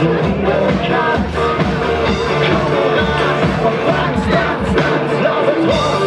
So wie du kannst. Komm rein und tanz, tanz, tanz, lass uns los.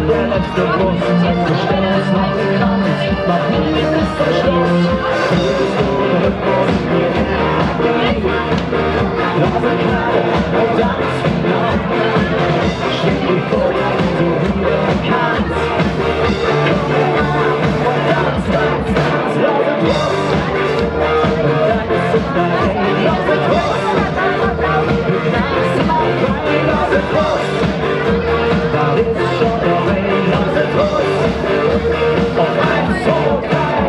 Der letzte Bus, wir stellen uns noch bekannt, mach nie bis zum Schluss. Bist du der Bus, wir gehen. Lass uns knallen und tanzen noch. Steh dich vor, so wie du kannst. Komm und tanz, tanz, tanz, lass uns los. Und dann ist es dahin, lass uns los. Wir tanzen auf rein, lass uns los. Das ist schon der Weg, lass uns los. Und eins, zwei, drei.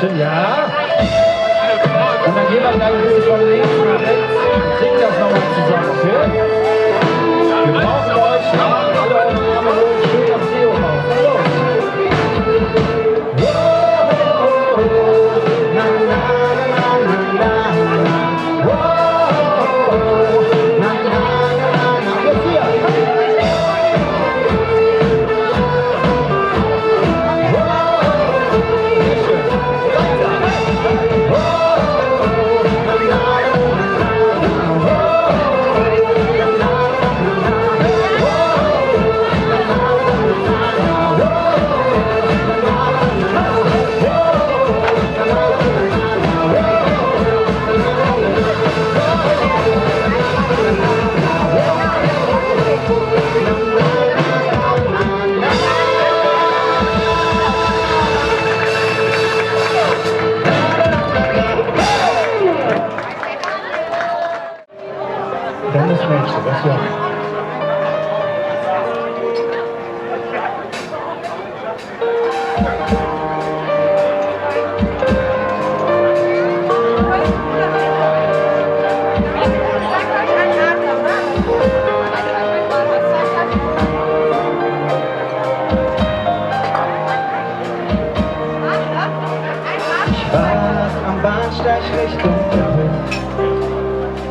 Mädchen, ja. Und dann gehen wir gleich ein bisschen von links nach rechts und singen das nochmal zusammen, okay? Wir brauchen euch, ja, alle eure Arme hoch, schön das Deo raus. Na los! Na, na, na, na, na, na. Na, na, na, na. Jetzt hier! Dennis Mädchen, das ja. Ich war am Bahnsteig Richtung Brück,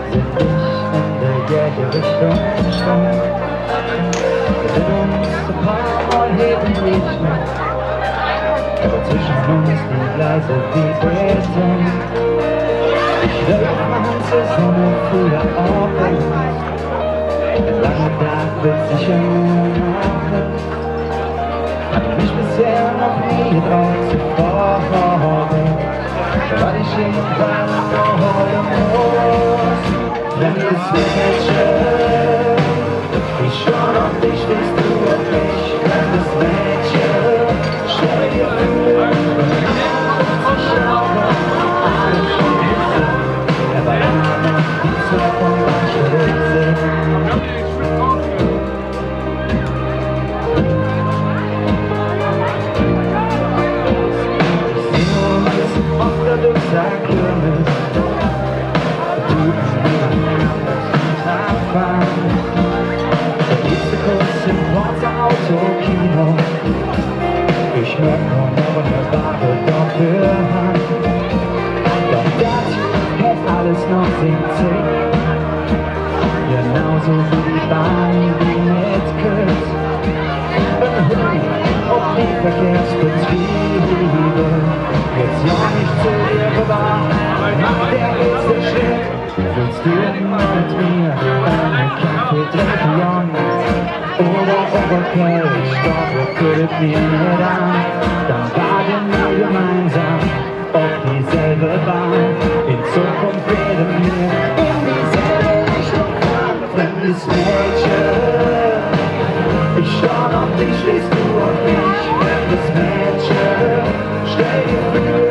sind ich in der Richtung schon. Wir sind uns ein paar Mal heben nicht mehr, aber zwischen uns die Gleise wie Beton. Ich will machen zur Sonne früher auf. Ein langer Tag wird sicher machen. Hab mich bisher noch nie drauf gefreut, weil ich irgendwann noch heulen muss. Fremdes Mädchen, ich schau auf dich, willst du auf mich? Fremdes Mädchen, stell dir vor, ich schau auf alles schon wissen, aber immer noch die Zeit von Bahnsteig sind. Autokino, ich merk noch aber eine wahre Doppelhand. Doch das hält alles noch 70, genauso wie die Bahn, die mitküsst. Auf die Verkehrsbetriebe, jetzt ja nicht zu dir war, macht der nächste Schritt. Willst du mit mir eine Kaffee trinken? Oder okay, stopp, guckt mir nicht an. Dann wagen wir gemeinsam auf dieselbe Bahn. In Zukunft werden wir in dieselbe Richtung fahren. Fremdes Mädchen, ich schau auf dich, stehst du auf mich. Fremdes Mädchen, stell dir vor,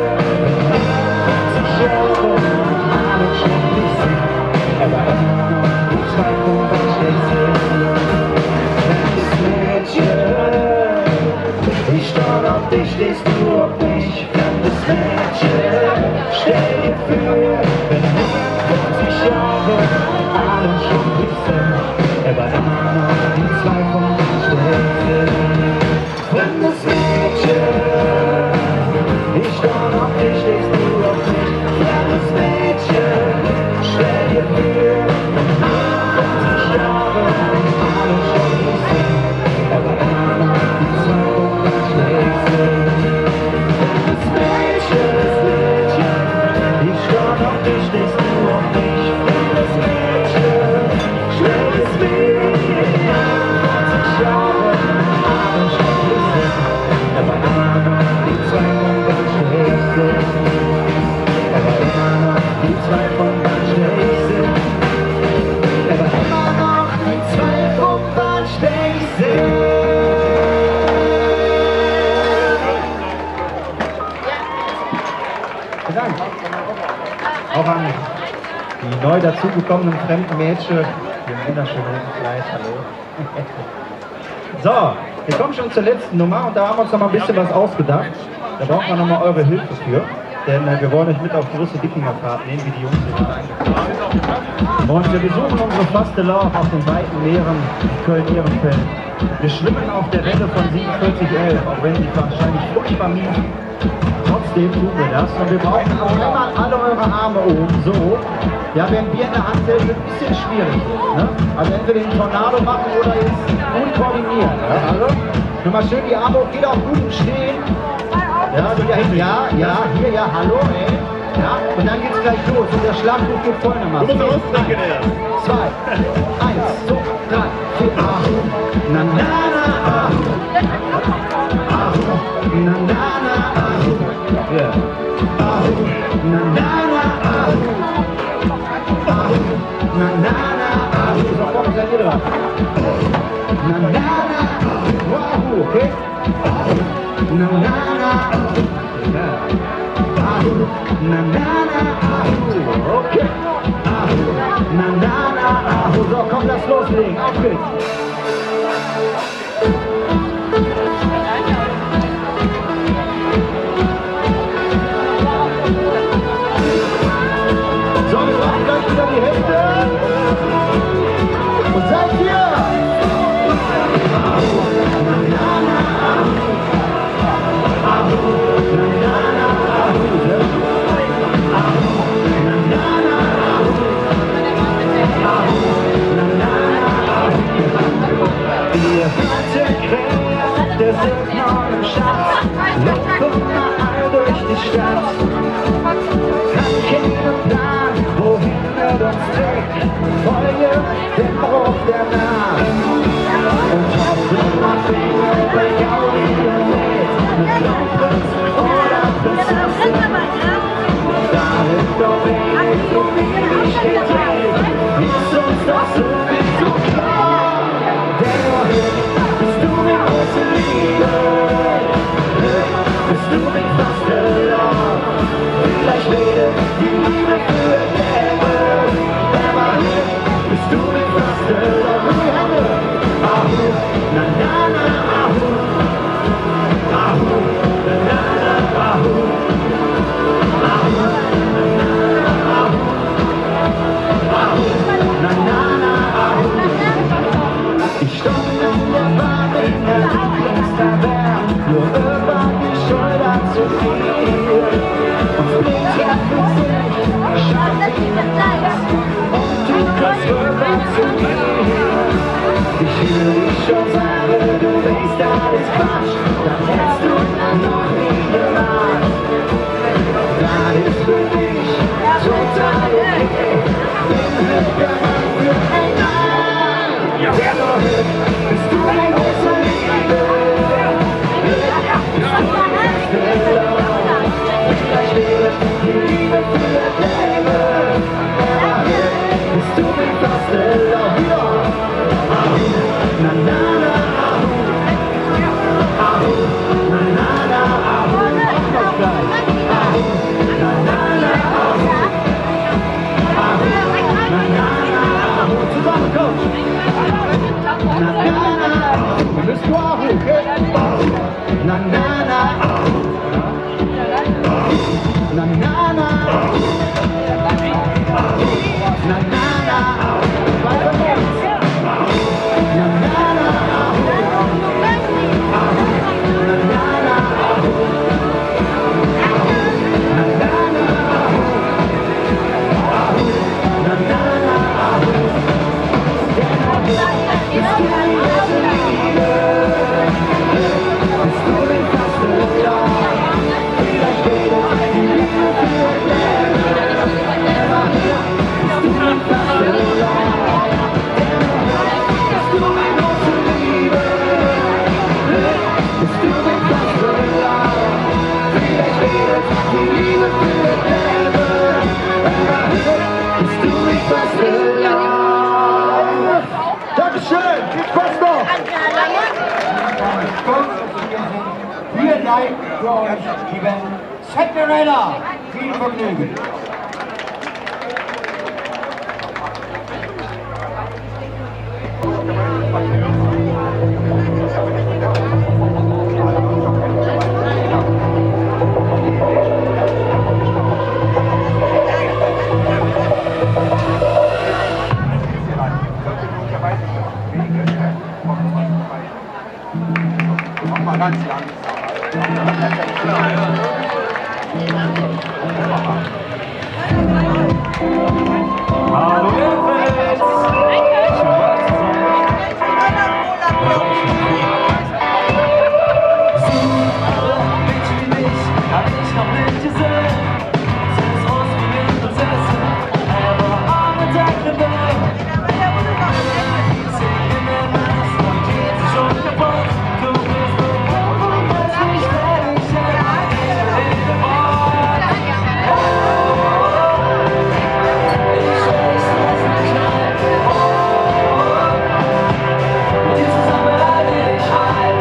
ich schaue und alle schon wissen, aber immer noch die zwei von Bahnsteig sind. Ich schau auf dich, stehst du auf mich, fremdes Mädchen. Stell dir vor, wenn wir 50 Jahre alle schon wissen, aber immer noch die zwei von Bahnsteig sind. Fremdes Mädchen, ich schau auf dich, stehst du auf mich, fremdes Mädchen. Stell dir vor, wenn wir 50 Jahre alle schon wissen, aber immer noch die zwei von Bahnsteig sind. Fremdes Mädchen, ich schau auf dich, stehst du auf mich, fremdes Mädchen. Stell es mir an, 20 Jahre alle schon wissen, aber immer noch die zwei von Bahnsteig sind. Aber immer noch die zwei von Bahnsteig sind. Aber immer noch die zwei von Bahnsteig sind. Dank. Auch an die neu dazugekommenen fremden Mädchen im wunderschönen Kleid. Hallo. So, wir kommen schon zur letzten Nummer und da haben wir uns noch mal ein bisschen was ausgedacht. Da brauchen wir noch mal eure Hilfe für. denn wir wollen euch mit auf große Wikingerfahrt nehmen, wie die Jungs hier rein. Und wir besuchen unsere Fastelau auf den weiten Meeren Köln-Ehrenfeld. Wir schwimmen auf der Welle von 4711, auch wenn sie wahrscheinlich furchtbar mies. Trotzdem tun wir das und wir brauchen auch einmal alle eure Arme oben, so. Ja, wenn wir in der Hand hält, wird ein bisschen schwierig. Ne? Also entweder den Tornado machen oder jetzt gut koordinieren. Ja? Also, nur mal schön die Arme hoch, geht auch gut im Stehen. Ja, so ja, hier, ja, hallo, ey. Ja, und dann geht's gleich los und der Schlagbuch geht folgendermaßen. Du musst ausdrücken erst. 2, 1, 2, 3, 4, Ahu. Na na na Ahu. Ahu. Na na na Ahu. Ja. Ahu. Na na na Ahu. Ahu. Na na na Ahu. So, komm, seid ihr dran. Na na na Ahu. Okay? Na na na Ahu. Ahu. Na na na Ahu. Okay. Ahu. Na na na Ahu. So, komm, lass loslegen. Auf geht's. So, wir machen gleich wieder die Hände. Und seid ihr? Ahu. Na na na Ahu. Ahu. Na na na Ahu. Ahu. Na na na Ahu. Ahu. Na na na Ahu. Ihr Sekret des neuen Schatz laufen mal durch die Stadt. Hat keinen Plan, wohin uns trägt. Folge dem Ruf der Nacht. Und hoffe mal Finger bei Gaudi genäht. Mit Laufens oder Besassen. Da ist doch wenig, so wenig gedreht. Ist uns doch so viel zu klar. Dennoch bist du mit große Liebe. Bist du mit Fastelau. Vielleicht redet die Liebe für Leben. Aber bist du mit Fastelau. Nur die Hände. Ahu, na na na Ahu. Ahu, na na na Ahu. Ahu, na na na Ahu. Ahu, na na na Ahu. Ich stand in der Bahn in der Lieblingstaverne. Nur irgendwann die Schulter zu viel. Und blinkt das Gesicht, scheint wie ein Eis. Und du kannst rüber zu mir. Ich höre dich schon sagen, du denkst alles Quatsch. Dann hättest du noch nie gemacht. Das ist für dich total okay. Den Hüpfer für ein Mann. Dennoch bist du ein großer Liebe. Vielleicht wäre die Liebe für das Leben. Aber bist du mit Fastelau wieder. Ahu, na na na Ahu. Ahu, na na na Ahu. Noch gleich. Ahu, na na na Ahu. Ahu, na na na Ahu. Zusammen, komm. Na na na Ahu. Bist du Ahu, okay? Na na na Ahu. Na na na Ahu. Na na na Ahu. Weiter geht's. Na na na Ahu. Ahu. Na na na Ahu. Ahu. Na na na Ahu. Ahu. Na na na Ahu. Dennoch bist du ein großer Liebe. Bist du mit Fastelau. Vielleicht redet die Liebe für Leben. Bist du mit Fastelau. Bist du mein große Liebe? Bist du mit Fastelau? Vielleicht redet die Liebe für Leben. Bist du mit Fastelau? Dankeschön, viel Spaß noch! Wir gleich für euch die Band Cinderella. Viel Vergnügen. mal ganz langsam. Hallo Elfels! Hab ich noch nicht gesehen. Sieht aus wie eine Prinzessin, aber arme Decke. Die Zähne in der Maß und geht sie schon kaputt. Du bist bekommen, was mich fertig hält. Ich will in den Wort. Ich weiß, du hast eine Kneipe. Mit dir zusammen lade ich ein.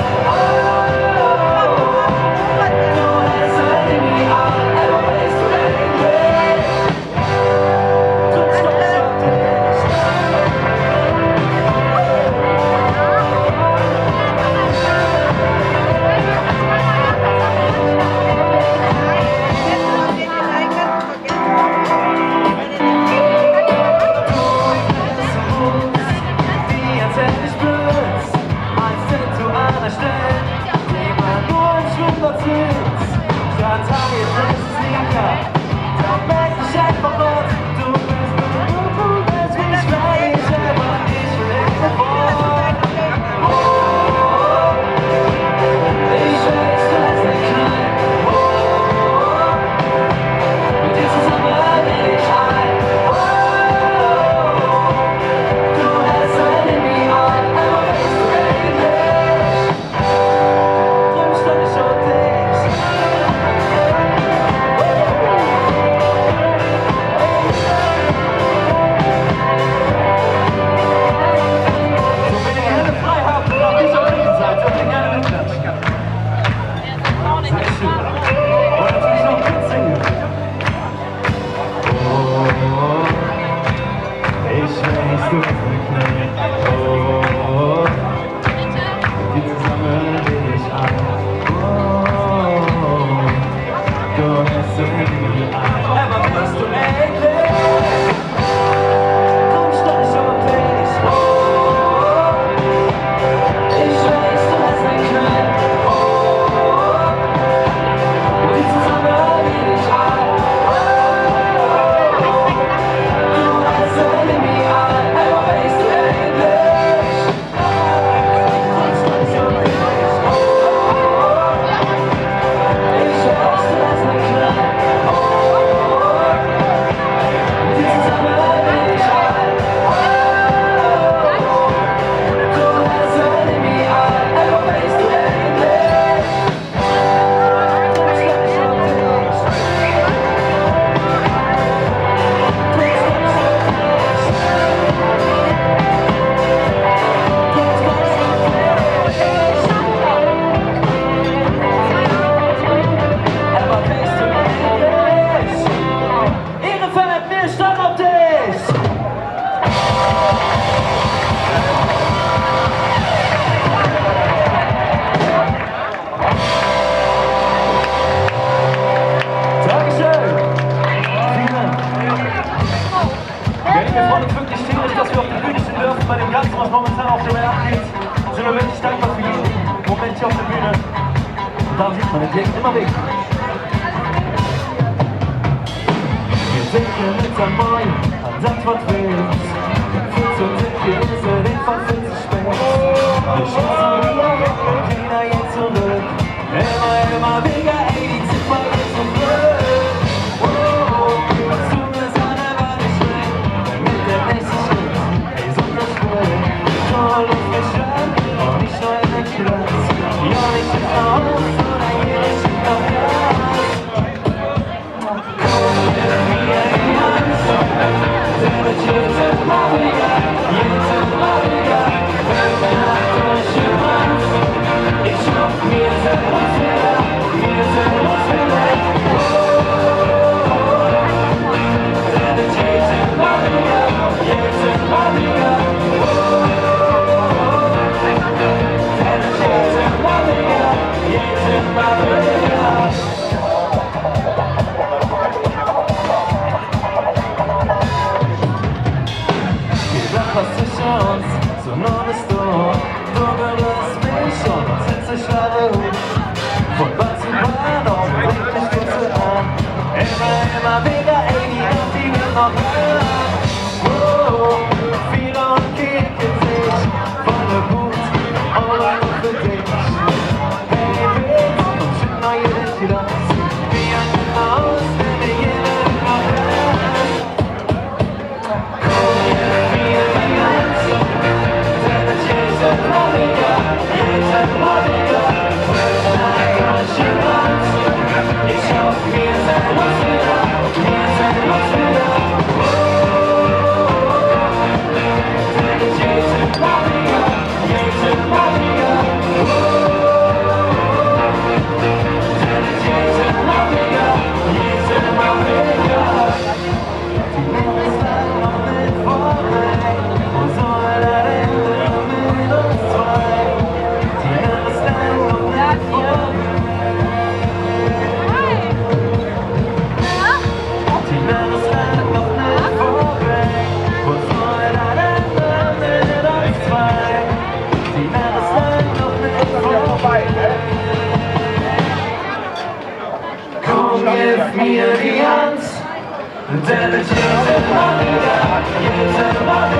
Denn es geht immer wieder, Kirche raus.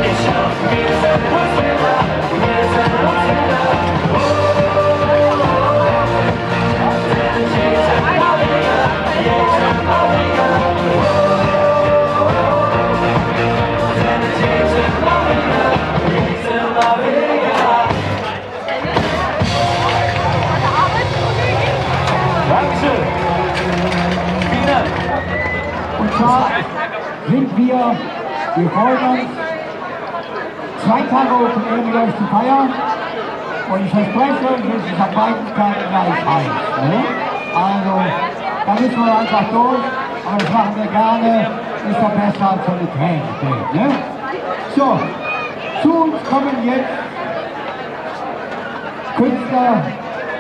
Ich hab wir sind uns wieder, wir sind uns wieder. Denn es geht immer wieder, denn es geht immer wieder, Dankeschön. Vielen Dank. Und zwar sind wir freuen uns, 2 Tage Open Air mit euch zu feiern. Und ich verspreche euch, es ist an beiden Tagen gleich heiß. Ne? Also, da müssen wir einfach durch, aber das machen wir gerne, ist doch besser als so eine Träne. Ne? So, zu uns kommen jetzt Künstler,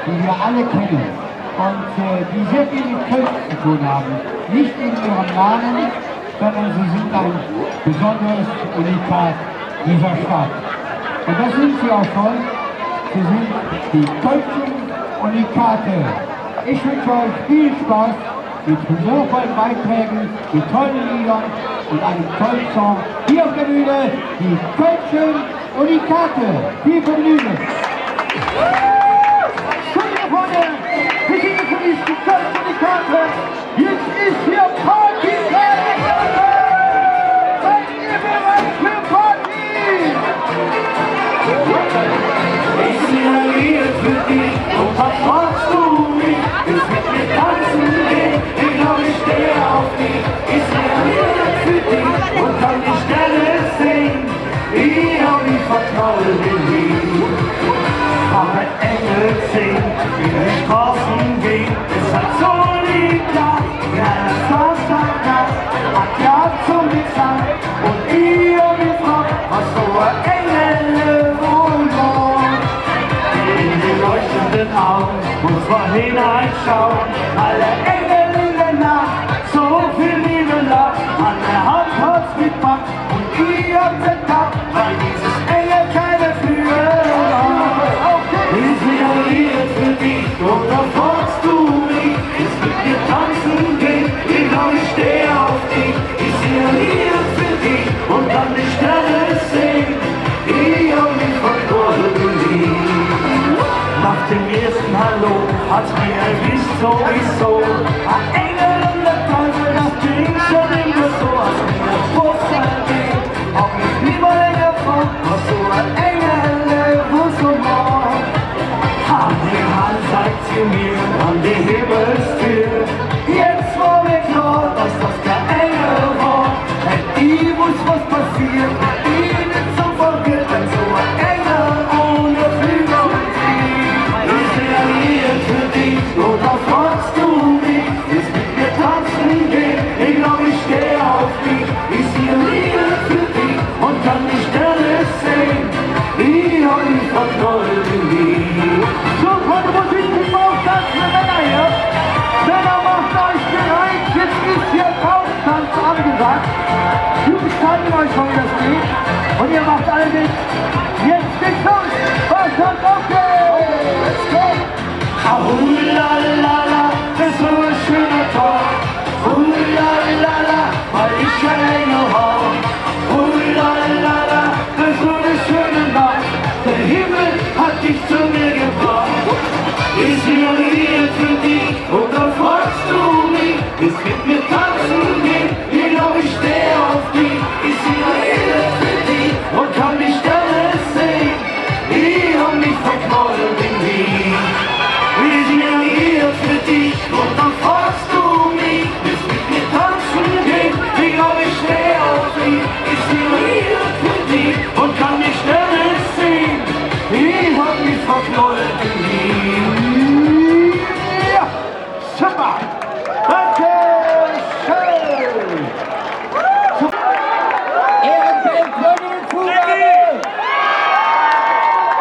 die wir alle kennen und die sehr viel mit Köln zu tun haben. Nicht in ihrem Namen, sondern sie sind ein besonderes Unikat dieser Stadt. Und das sind sie auch schon. Sie sind die Kölschen Unikate. Ich wünsche euch viel Spaß mit humorvollen Beiträgen, mit tollen Liedern und einem tollen Song. Hier auf der Bühne die Kölschen Unikate. Viel Vergnügen! Freunde, wir sind für die Kölschen Unikate. Jetzt ist hier Party! Seid ihr bereit für Party? Ich singe für dich und was machst du mich? Willst mit mir tanzen gehen? Ich glaub, ich stehe auf dich. Ich singe für dich und kann die Stelle singen. Ich hab mich vertraut in dich. Aber Engel singen, wie die Straßen gehen. Es hat so lieb da, ja, das war's dann da. Hat ja zum Gesang und ich hab gefragt, was so ein Engel wohl war. In die leuchtenden Augen muss man hineinschauen. Alle Engel in der Nacht, so viel Liebe lacht. An der Hand hat's gepackt und ich hab's entdeckt, weil dieses Engel keine Flügel hat. Ich singe Lied für dich und dann folgst du mich. Jetzt mit mir tanzen gehen, ich glaub, ich stehe auf dich. Ich singe Lied für dich und dann die Sterne singen. Ich hab mich verloren geliebt. Nach dem ersten Hallo hat's mir erwischt sowieso. Ein Engel und der Teufel, das klingt schon immer so, als mir der Vorteil geht. Auch nicht lieber länger vor, was so ein Engel wohl so macht. Hand in Hand zeigt sie mir an die Himmelstür. Jetzt war mir klar, dass das kein Engel war. Hätt ich wusst, was passiert, hätt ich nicht so verwirrt, denn so ein Engel ohne Flügel und Trieb. Ich singe Lied für dich und dann fragst du mich. Jetzt mit mir tanzen gehen, ich glaub, ich stehe auf dich. Ich singe Lied für dich und kann die Sterne sehen. Ich hab mich verknallt in dich. So, Freunde, Musik, die Bauchtanzen, Männer hier. Männer, macht euch bereit. Jetzt ist hier Bauchtanz angesagt. Jungs zeigen euch schon, wie das geht. Und ihr macht alle mit. Jetzt geht's los. Bauchtanz, okay. Let's go. Ahulalala, das ist so ein schöner Tag. Ahulalala, weil ich ein Engel hab. Ahulalala, das ist so eine schöne Nacht. Der Himmel hat dich zu mir gebracht. Ich singe Lied für dich und dann fragst du mich. Willst mit mir tanzen gehen? Ich glaub, ich stehe auf dich. Ich singe Lied für dich und kann die Sterne sehen. Ich hab mich verknallt in dich. Ich singe Lied für dich und dann fragst du mich. Willst mit mir tanzen gehen? Ich glaub, ich stehe auf dich. Ich singe Lied für dich und kann die Sterne sehen. Ich hab mich verknallt in dich. Ja, super. Danke schön. Ehrenfeld, Zugabe.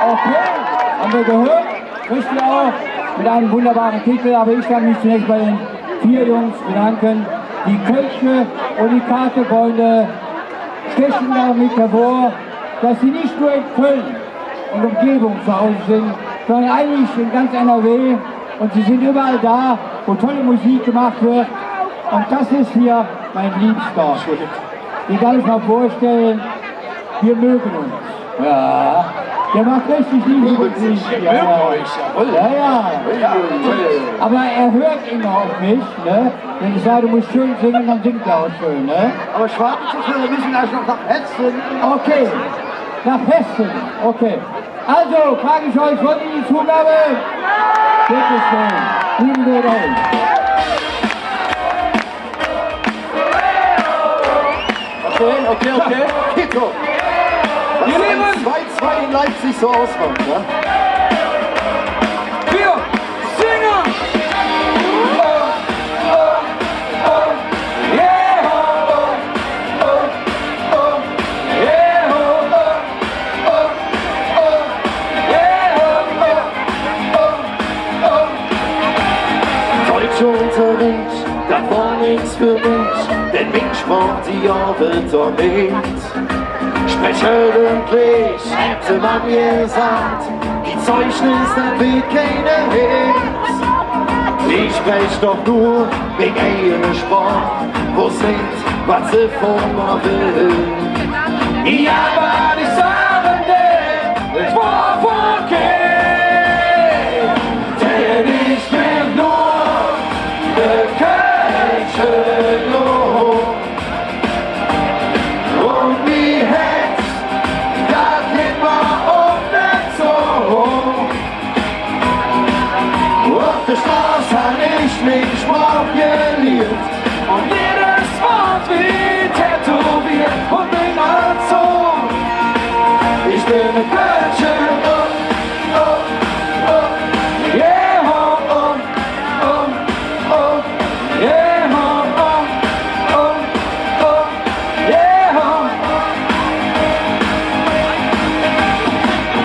Okay, haben wir gehört. Richtig auch mit einem wunderbaren Titel. Aber ich kann mich zunächst bei den 4 Jungs bedanken. Die Kölsche Unikate-Freunde stechen damit hervor, dass sie nicht nur in Köln und Umgebung zu Hause sind, sondern eigentlich in ganz NRW. Und sie sind überall da, wo tolle Musik gemacht wird. Und das ist hier mein Liebster. Ich kann es mal vorstellen, wir mögen uns. Ja. Der macht richtig liebe Musik. Ja, ja. Aber er hört immer auf mich, ne? Wenn ich sage, du musst schön singen, dann singt er auch schön, ne? Aber Schwaben zu viel, wir müssen erst noch nach Hessen. Okay, nach Hessen, okay. Also, frage ich euch, wollt ihr die Zugabe? Bitte schön, lieben wir euch. Okay. Kito. Was Ihr Lieben! 2-2 in Leipzig so ausmacht, ja? Wir singen! Unterricht, das war nichts für mich, denn mich sprach die Arbeit doch nicht. Sprech ordentlich, hätte man gesagt, die Zeugnis, das will keiner hin. Ich sprech doch nur wegen einer Sprache, wo sind, was sie von mir will. Ja, aber ich sage dir, ich war okay, denn ich bin nur der Kölsche Lohn. Und wie hätt, das geht mal auf den Zoo. Auf der Straße hab ich mich Sprach gelernt und jedes Wort wie tätowiert und bin erzogen. Ich bin ein Kölsche yeah, yeah, yeah.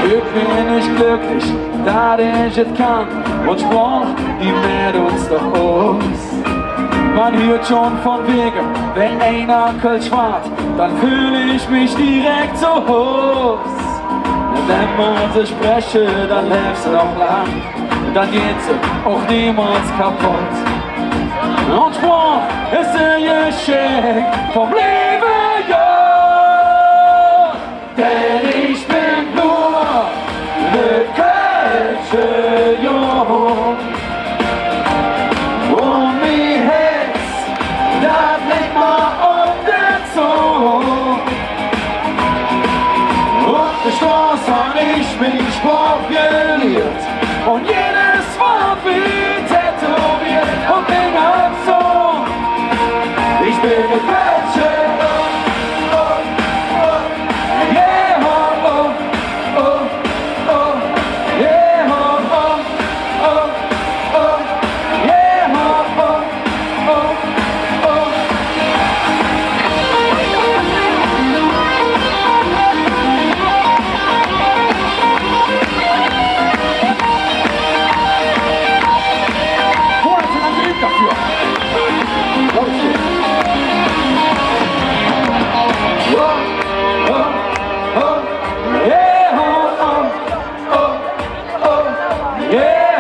Ich bin nicht glücklich, da ich es kann und sprach, die mäht uns doch aus. Man hört schon von wegen, wenn einer Kölsch fährt, dann fühle ich mich direkt so hoch. Wenn man sie spreche, dann lebst du noch lang, dann geht sie auch niemals kaputt. Und sprach ist ein Geschenk vom Leben, ja. Denn ich bin nur ne Kölsche Jung. Und wie Hetz, da blickt man auf den Zoo. Auf der Straße hab ich mich Sport gelernt und jedes Wort wie tätowiert und bin absurd. Ich bin ein Kölsche, yeah, yeah,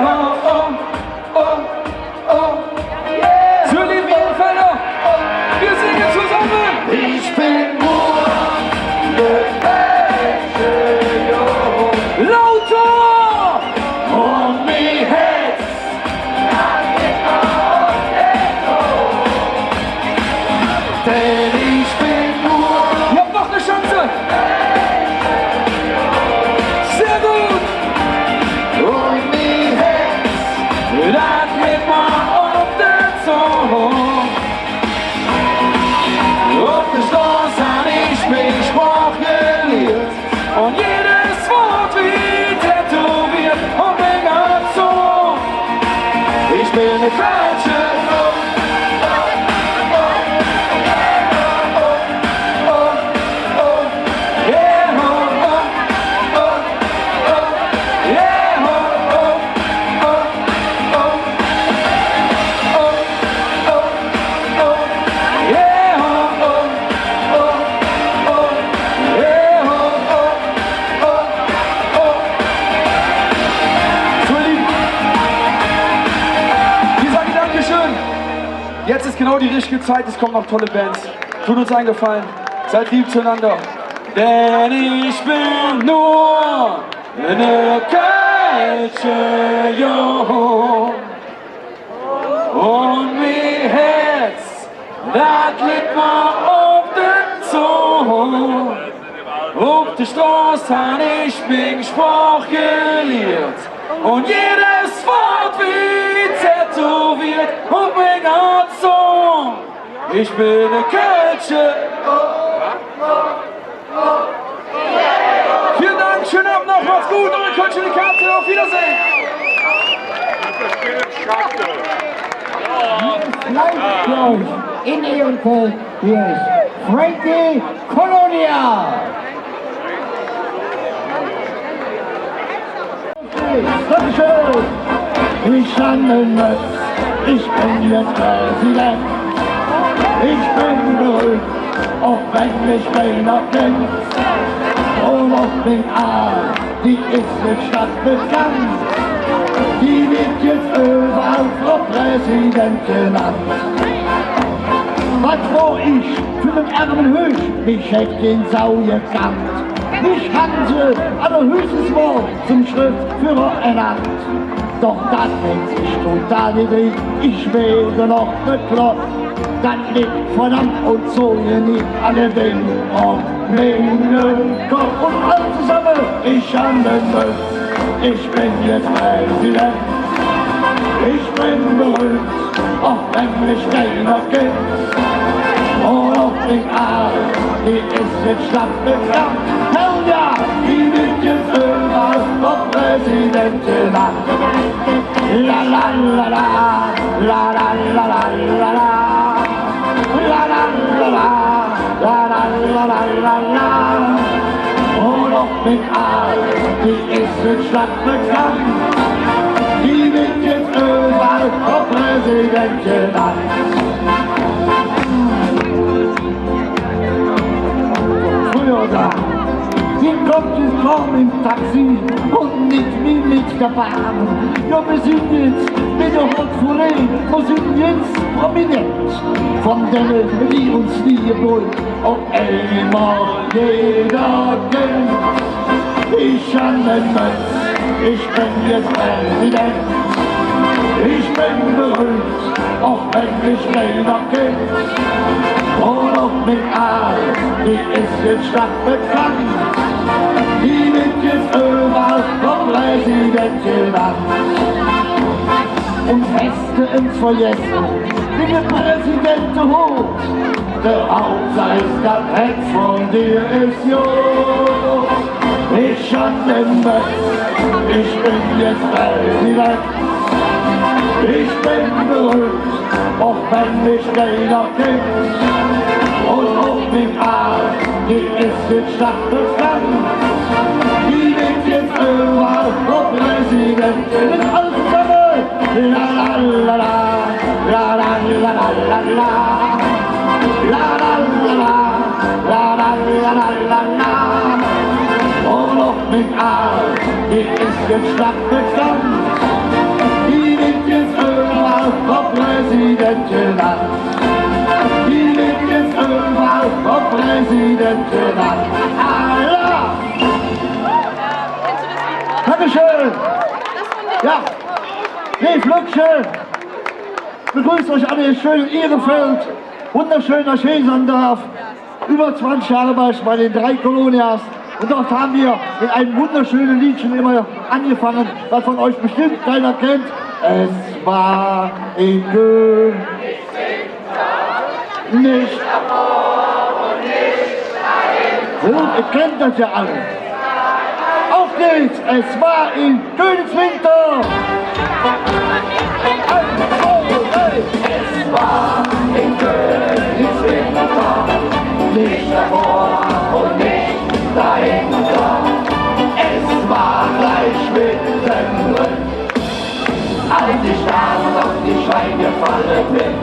Wie sagt ihr die richtige Zeit, es kommen noch tolle Bands. Tut uns einen Gefallen, seid lieb zueinander. Denn ich bin nur eine Kölsche Jung. Und mir Herz, das liegt mal auf den Zug. Auf der Straße hab ich mein Sprach gelehrt. Und jedes Wort wie tätowiert und mein Herz so. Ich bin eine Kölsche. Vielen Dank, schönen Abend noch, macht's gut, eure Kölsche die Karte, auf Wiedersehen. Live für euch in Ehrenfeld, hier ist Frankie Colonia. Dankeschön! Ich handle, ich bin jetzt Präsident. Ich bin berühmt, auch wenn mich keiner kennt. Und auf den A, die ist in Stadt bekannt. Die wird jetzt überall Frau Präsident genannt. Was wo ich für den Ärmel höch, mich hätt den Sau gekannt. Mich haben sie allerhöchstens Wort zum Schriftführer ernannt. Doch das nennt sich total nicht, ich wäre noch bekloppt. Dann liegt verdammt und so nicht alle Dinge und Menge Kopf und all zusammen. Ich handle, ich bin jetzt Präsident. Ich bin berühmt, auch wenn mich keiner kennt. Und auf den Arm, die ist jetzt stadtbekannt. Hell ja, die wird jetzt überall noch Präsidentin an. La la la la, la la la la la la. La la la la, la la la la la la. Und auf den Arm, die ist jetzt stadtbekannt. Die wird jetzt überall noch Präsidentin an. Hier kommt es kaum im Taxi und nicht wie mit der Bahn. Ja, wir sind jetzt mit der Haute Forêt, wir sind jetzt prominent. Von denen, die uns lieben wollen und immer jeder kennt. Ich handle, ich bin jetzt Präsident. Ich bin berühmt, auch wenn mich keiner kennt. Und auf den Arm, die ist jetzt stadtbekannt. Die wird jetzt überall vom Präsidentin an. Und Feste ins Vergessen, wie der Präsident hoch. Der Hauptsache ist, das Herz von dir ist jo. Ich handle, ich bin jetzt Präsident. Ich bin berühmt, auch wenn mich keiner kennt. Und auf den Arm, die ist jetzt stadtbekannt. Die wird jetzt überall noch Präsidentin. Ist alles zusammen. La la la la, la la la la la la. La la la la, la la la la la la. Und auf den Arm, die ist jetzt stadtbekannt. Die wird jetzt überall Frau Präsidentin an. Die wird jetzt überall Frau Präsidentin an. Allah! Dankeschön! Ja, nee, Flöckchen! Begrüßt euch alle in schönen Ehrenfeld. Wunderschön, dass ich hier sein darf. Über 20 Jahre war ich bei den 3 Kolonias. Und dort haben wir mit einem wunderschönen Liedchen immer angefangen, was von euch bestimmt keiner kennt. Es war in Königswinter nicht davor und nicht dahin. Und ihr kennt das ja alle. Auf geht's! Es war in Königswinter. Es war in Königswinter nicht davor und nicht dahinter. Es war gleich mittendrin, als ich damals auf die Schweine gefallen bin.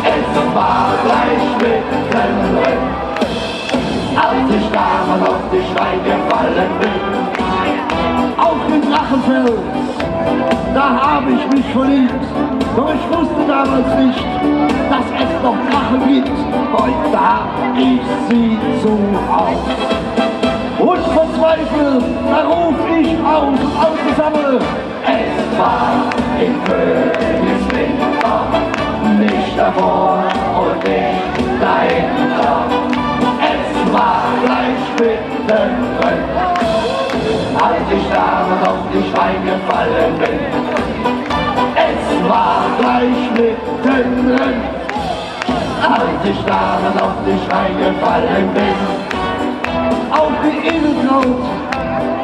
Es war gleich mittendrin, als ich damals auf die Schweine gefallen bin. Auf dem Drachenfels, da habe ich mich verliebt. Doch ich wusste damals nicht, dass es noch Drachen gibt. Heute hab ich sie zuhauf. Und verzweifelt, da ruf ich auf und zusammen. Es war in Königswinter, nicht davor und nicht dahinter. Es war gleich mittendrin, als ich damals auf dich reingefallen bin. Es war gleich mittendrin, als ich damals auf dich reingefallen bin. Auf die Edeltraut.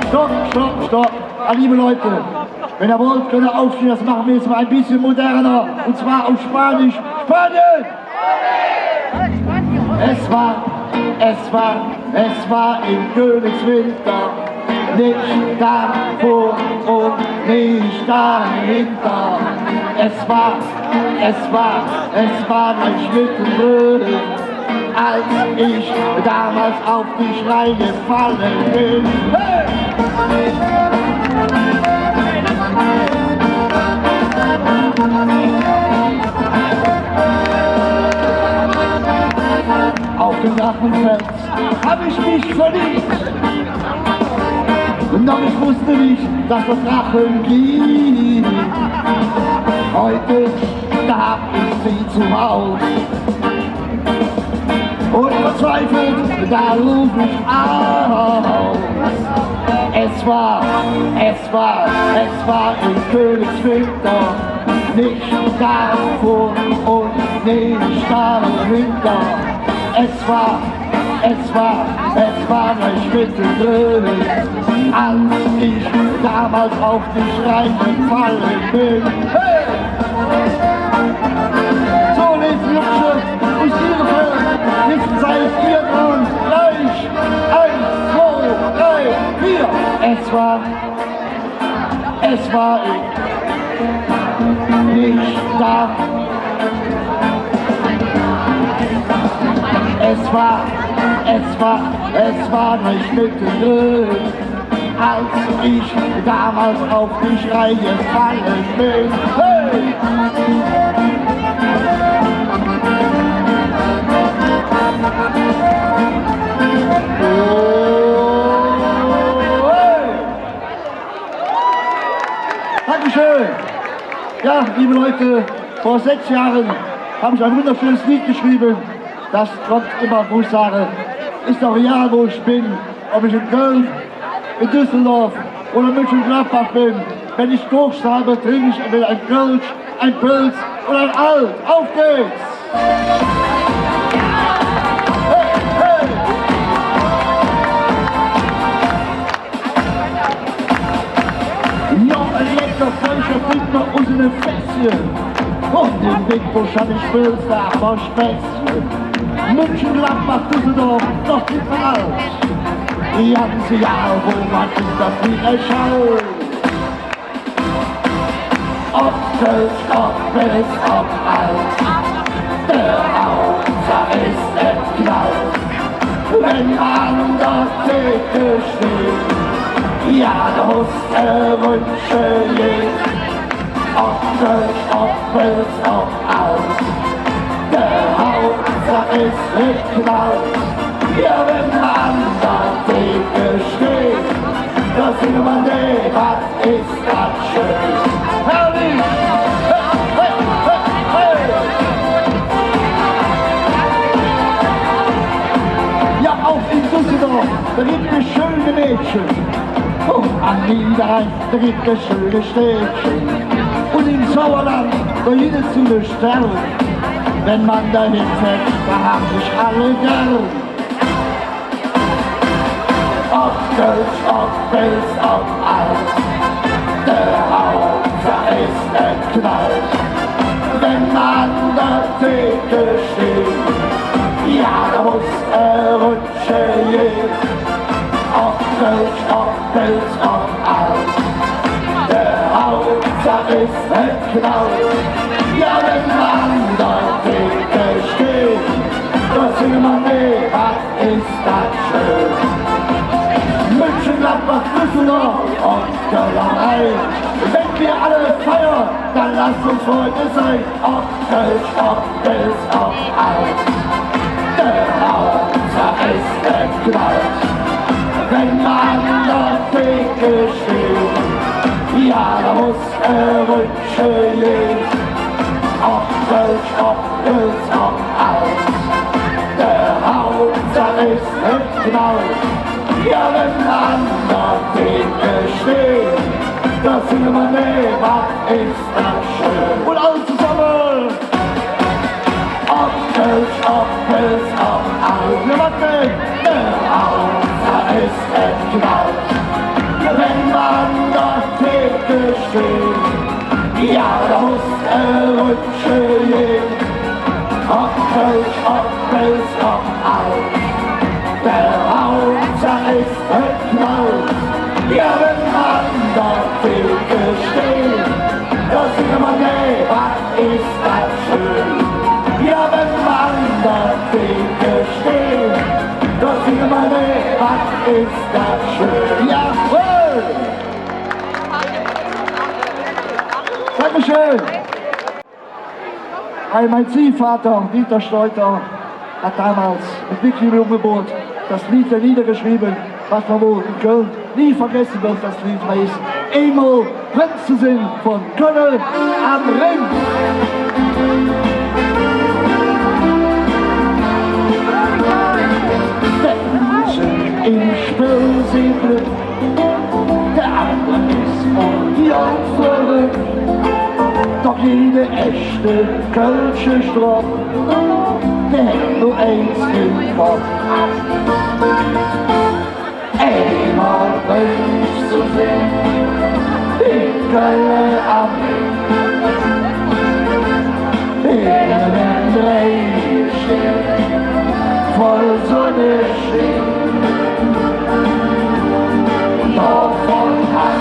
Stopp, stopp, stopp. Liebe Leute, wenn ihr wollt, könnt ihr aufstehen. Das machen wir jetzt mal ein bisschen moderner. Und zwar auf Spanisch. Spanien! Es war in Königswinter. Nicht davor und nicht dahinter. Es war nicht mittendrin, als ich damals auf dich reingefallen bin. Hey! Auf dem Drachenfels hab ich mich verliebt. Doch ich wusste nicht, dass es Drachen gibt. Heute, da hab ich sie zu Haus. Und verzweifelt, da ruf ich auf. Es war in Königswinter, nicht davor und nicht dahinter. Es war nicht mittendrin, als ich damals auf dich reingefallen bin. Hey! So, nächste Jungsche, ich Bielefeld, jetzt seid ihr dran, gleich, 1, 2, 3, 4. Es war nicht da. Es war nicht mittendrin, als ich damals auf dich reingefallen bin. Hey! Oh, hey! Dankeschön! Ja, liebe Leute, vor 6 Jahren habe ich ein wunderschönes Lied geschrieben. Das kommt immer, wo ich sage, ist doch egal, wo ich bin. Ob ich in Köln, in Düsseldorf oder Mönchengladbach bin. Wenn ich Durst habe, trinke ich entweder ein Kölsch, ein Pilz oder ein Alt. Auf geht's! Hey, hey! Ja, ein lecker Fleischer bringt man uns in ein Fässchen. Und den Wegbusch hab ich Pilz, da vor Späßchen. Mönchengladbach, Düsseldorf, noch überall. Die ganze Jahr, wo man ist, das nie erschaut. Ob Kölsch, ob Pilz, ob Alt, der Hauptsache ist es knallt. Wenn man dort Theke steht, ja, da muss Wünsche je. Ob Kölsch, ob Pilz, ob Alt, der Hauptsache ist es knallt. Ja, wenn man da Theke steht, da singt man den, was ist das schön. Herrlich! Hey, hey, hey, hey! Ja, auch in Düsseldorf, da gibt es schöne Mädchen. Und an Niederrhein, da gibt es schöne Städtchen. Und im Sauerland, da gibt es zu den Sternen. Wenn man dahin fährt, da haben sich alle gern. Ob Kölsch, ob Pilz, ob Alt, der Hauptsache ist es knallt. Wenn man da Theke steht, ja, da muss Rutsche je. Ob Kölsch, ob Pilz, ob Alt, der Hauptsache ist es knallt. Ja, wenn man da Theke steht, da singt man mit, was ist das schön. Mönchengladbach, Düsseldorf und Köln. Wenn wir alle feiern, dann lasst uns Freunde sein, ob Kölsch, ob Pilz, ob Alt. Der Hauptsache ist der Knallt, wenn man noch Theke steht. Ja, da muss Rütsche leben, ob Kölsch, ob Pilz, ob Alt. Der Hauptsache ist der Knallt, ja, wenn man noch Theke steht. Das singen wir nicht, was ist das schön. Und alle zusammen! Ob Kölsch, ob Pilz, ob Alt. Wir machen der Hauptsache ist es Knallt, wenn man dort Theke steht. Ja, da muss Rütsche gehen. Ob Kölsch, ob Pilz, ob Alt. Der Hauptsache ist es Knallt, ja, wenn man dort Theke steht. Da singen wir nicht, was ist das schön. Ja, wenn man dort Theke steht, da singen wir nicht, was ist das schön. Jawohl! Dankeschön! Mein Ziehvater, Dieter Steuter, hat damals mit Vicky Jungebot das Lied der Lieder geschrieben, was man wohl in Köln nie vergessen wird. Das Lied heißt Emil Prinz zu singen von Köln am Ring. Der Insel im Spülsee, der andere ist von dir verrückt. Doch jede echte Kölsche Strophe, der hat nur eins im Kopf. Einmal Prinz zu sehen, in Köln am Ring. In den Regen steht, voll Sonne steht. Davon hab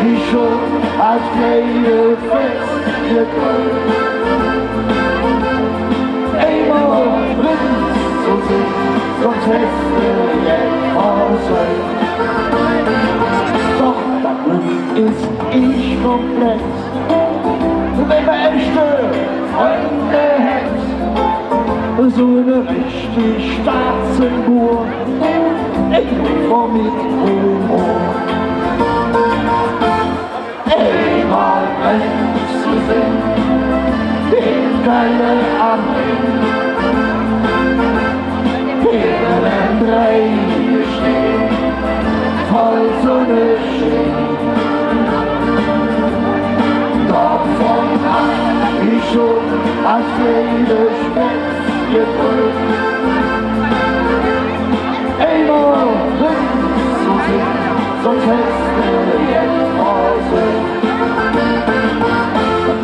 ich schon als kleine Fest gekrönt. Einmal Prinz zu sehen, sonst hättest du jetzt versöhnt. Doch das Glück ist ich komplett, wenn man echte Freunde hat. So eine rechte Staatsfigur, ich bin vor mit Humor. Einmal Prinz zu sehen, in Köln am Ring. Hinter den Regen steht, voll Sonne steht. Davon hab ich schon als kleine Spitz gedrückt. Einmal Prinz zu sehen, sonst hättest du jetzt versöhnt. Das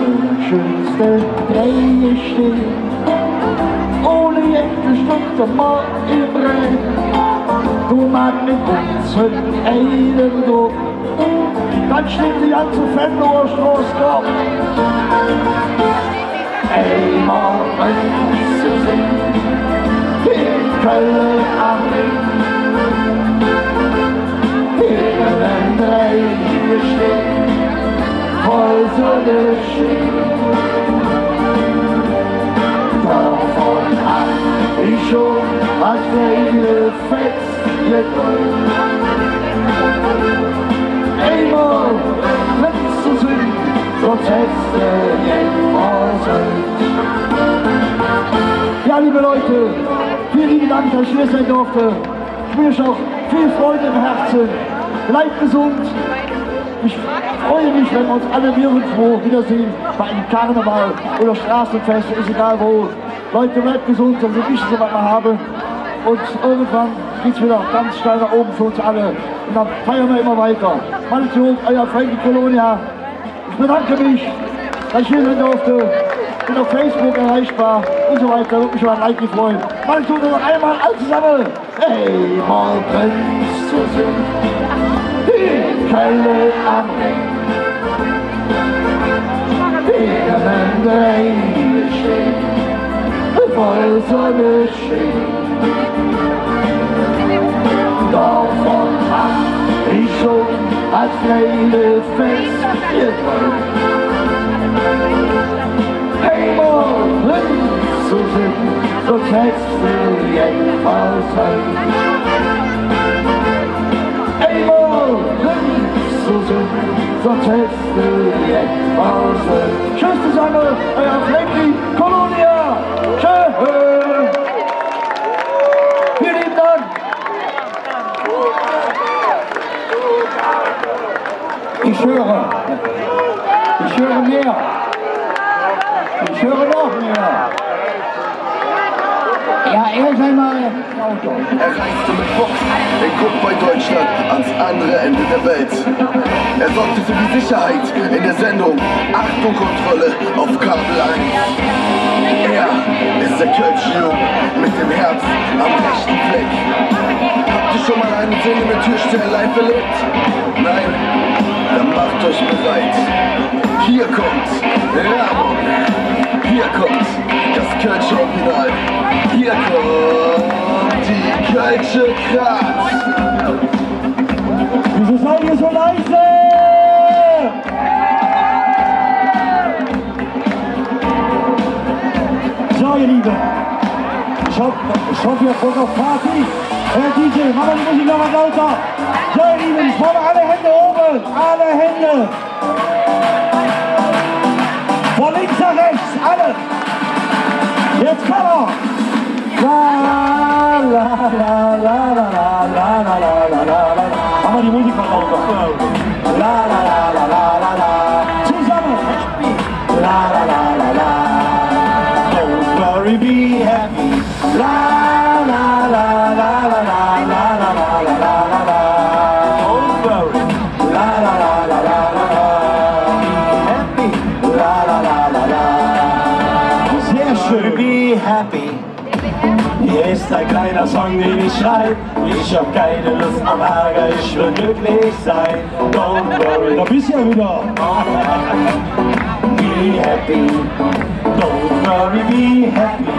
schönste Dreh steht, ohne jede Stunde mal im Rennen. Du magst mit uns in einem Druck, dann steht die ganze Fenloher Straße Kopf. Einmal Prinz zu sehen, in Köln am Ring. Hinter den Regen steht, voll Sonne steht. Davon hab ich schon als kleine Fest gekrönt. Einmal Prinz zu singen, sonst hättest du jetzt versöhnt. Ja, liebe Leute, vielen lieben Dank, dass ich hier sein durfte. Ich wünsche euch viel Freude im Herzen. Bleibt gesund. Ich freue mich, wenn wir uns alle nirgendwo wiedersehen, bei einem Karneval oder Straßenfest, ist egal wo. Leute, bleibt gesund, das ist das Wichtigste, was wir haben. Und irgendwann geht es wieder ganz steil nach oben für uns alle. Und dann feiern wir immer weiter. Meine Jung, euer Frankie Colonia. Ich bedanke mich, dass ich hier sein durfte. Bin auf Facebook erreichbar und so weiter. Würde mich über ein Like freuen. Meine Jung, noch einmal alle zusammen. Hey, mal Prinz zu sehen. In Köln am Ring. Hinter den Regen steht, voll Sonne steht. Davon hab ich schon als kleine Fest gedrückt. Einmal links zu sind, so fällst du jedenfalls ein. Einmal links zu sind, so fällst du jedenfalls ein. Tschüss zusammen, euer Flecki, Kolonia. Tschüss. Vielen lieben Dank. Ich höre mehr. Ich höre noch mehr. Ja, erst einmal. Er reiste mit Fuchs, er guckt bei Deutschland ans andere Ende der Welt. Er sorgte für die Sicherheit in der Sendung Achtung Kontrolle auf Kabel 1. Er ist der Kölsch-Junge mit dem Herz am rechten Fleck. Habt ihr schon mal einen singenden Türsteher live erlebt? Nein? Dann macht euch bereit. Hier kommt Werbung. Hier kommt das Kölsche Original. Hier kommt die Kölsche Kratz. Wieso seid ihr so leise? So, ihr Lieben. Ich hoffe, ihr habt Bock auf Party. DJ, mach mal die Musik noch mal lauter. So, ihr Lieben, ich brauche alle Hände oben. Alle Hände. Von links nach rechts, alle. Jetzt kann er. La la la la la la la la la la la. Mach mal die Musik mal lauter. La la la la la la la. Zusammen. La la la la la. Don't worry, be happy. La la la la la la la la la la la la. Don't worry. La la la la la la la. Be happy. La la la la la. Sehr schön. Be happy. Hier ist ein kleiner Song, den ich schreibe. Ich hab keine Lust am Ärger, ich will glücklich sein. Don't worry. Da bist du ja wieder. Be happy. Don't worry, be happy.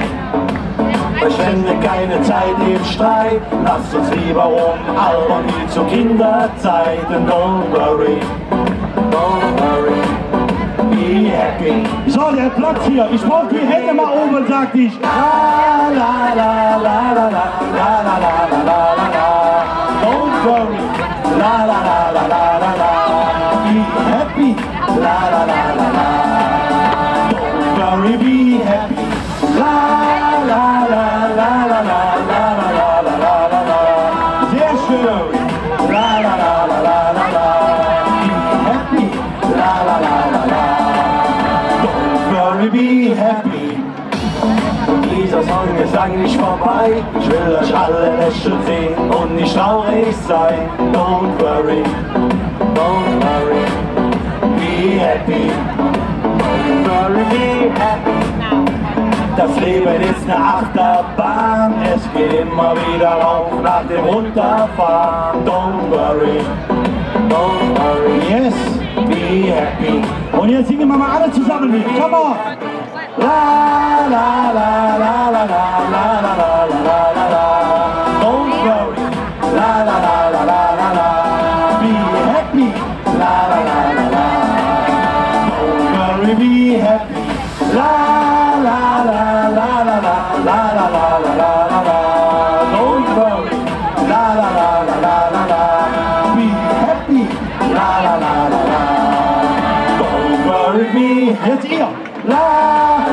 Verschwende keine Zeit im Streit. Lasst uns lieber albern wie zu Kinderzeiten. Don't worry. Don't worry. Be happy. So, der Platz hier. Ich brauch die Hände mal oben, sagt ich. La la la la la la la la la la la la. Don't worry. La la la la la la la. Be happy. La la la la la. Don't worry, be happy. La la la la la la la la la la la la. Sehr schön. La la la la la la la. Be happy. La la la la la. Be happy. Dieser Song ist eigentlich vorbei. Ich will euch alle lächeln sehen und nicht traurig sein. Don't worry, don't worry, be happy. Don't worry, be happy. Das Leben ist eine Achterbahn. Es geht immer wieder rauf nach dem Runterfahren. Don't worry, don't worry, yes, be happy. Und jetzt singen wir mal alle zusammen mit. Come on! La la la la la la la la la la la la. Don't worry. La la la la la la la. Be happy. La la la la la. Don't worry, be happy. La la la la la la la la la la la la. Don't worry. La la la la la la la. Be happy. La la la la la. Don't worry, be. Jetzt ihr. La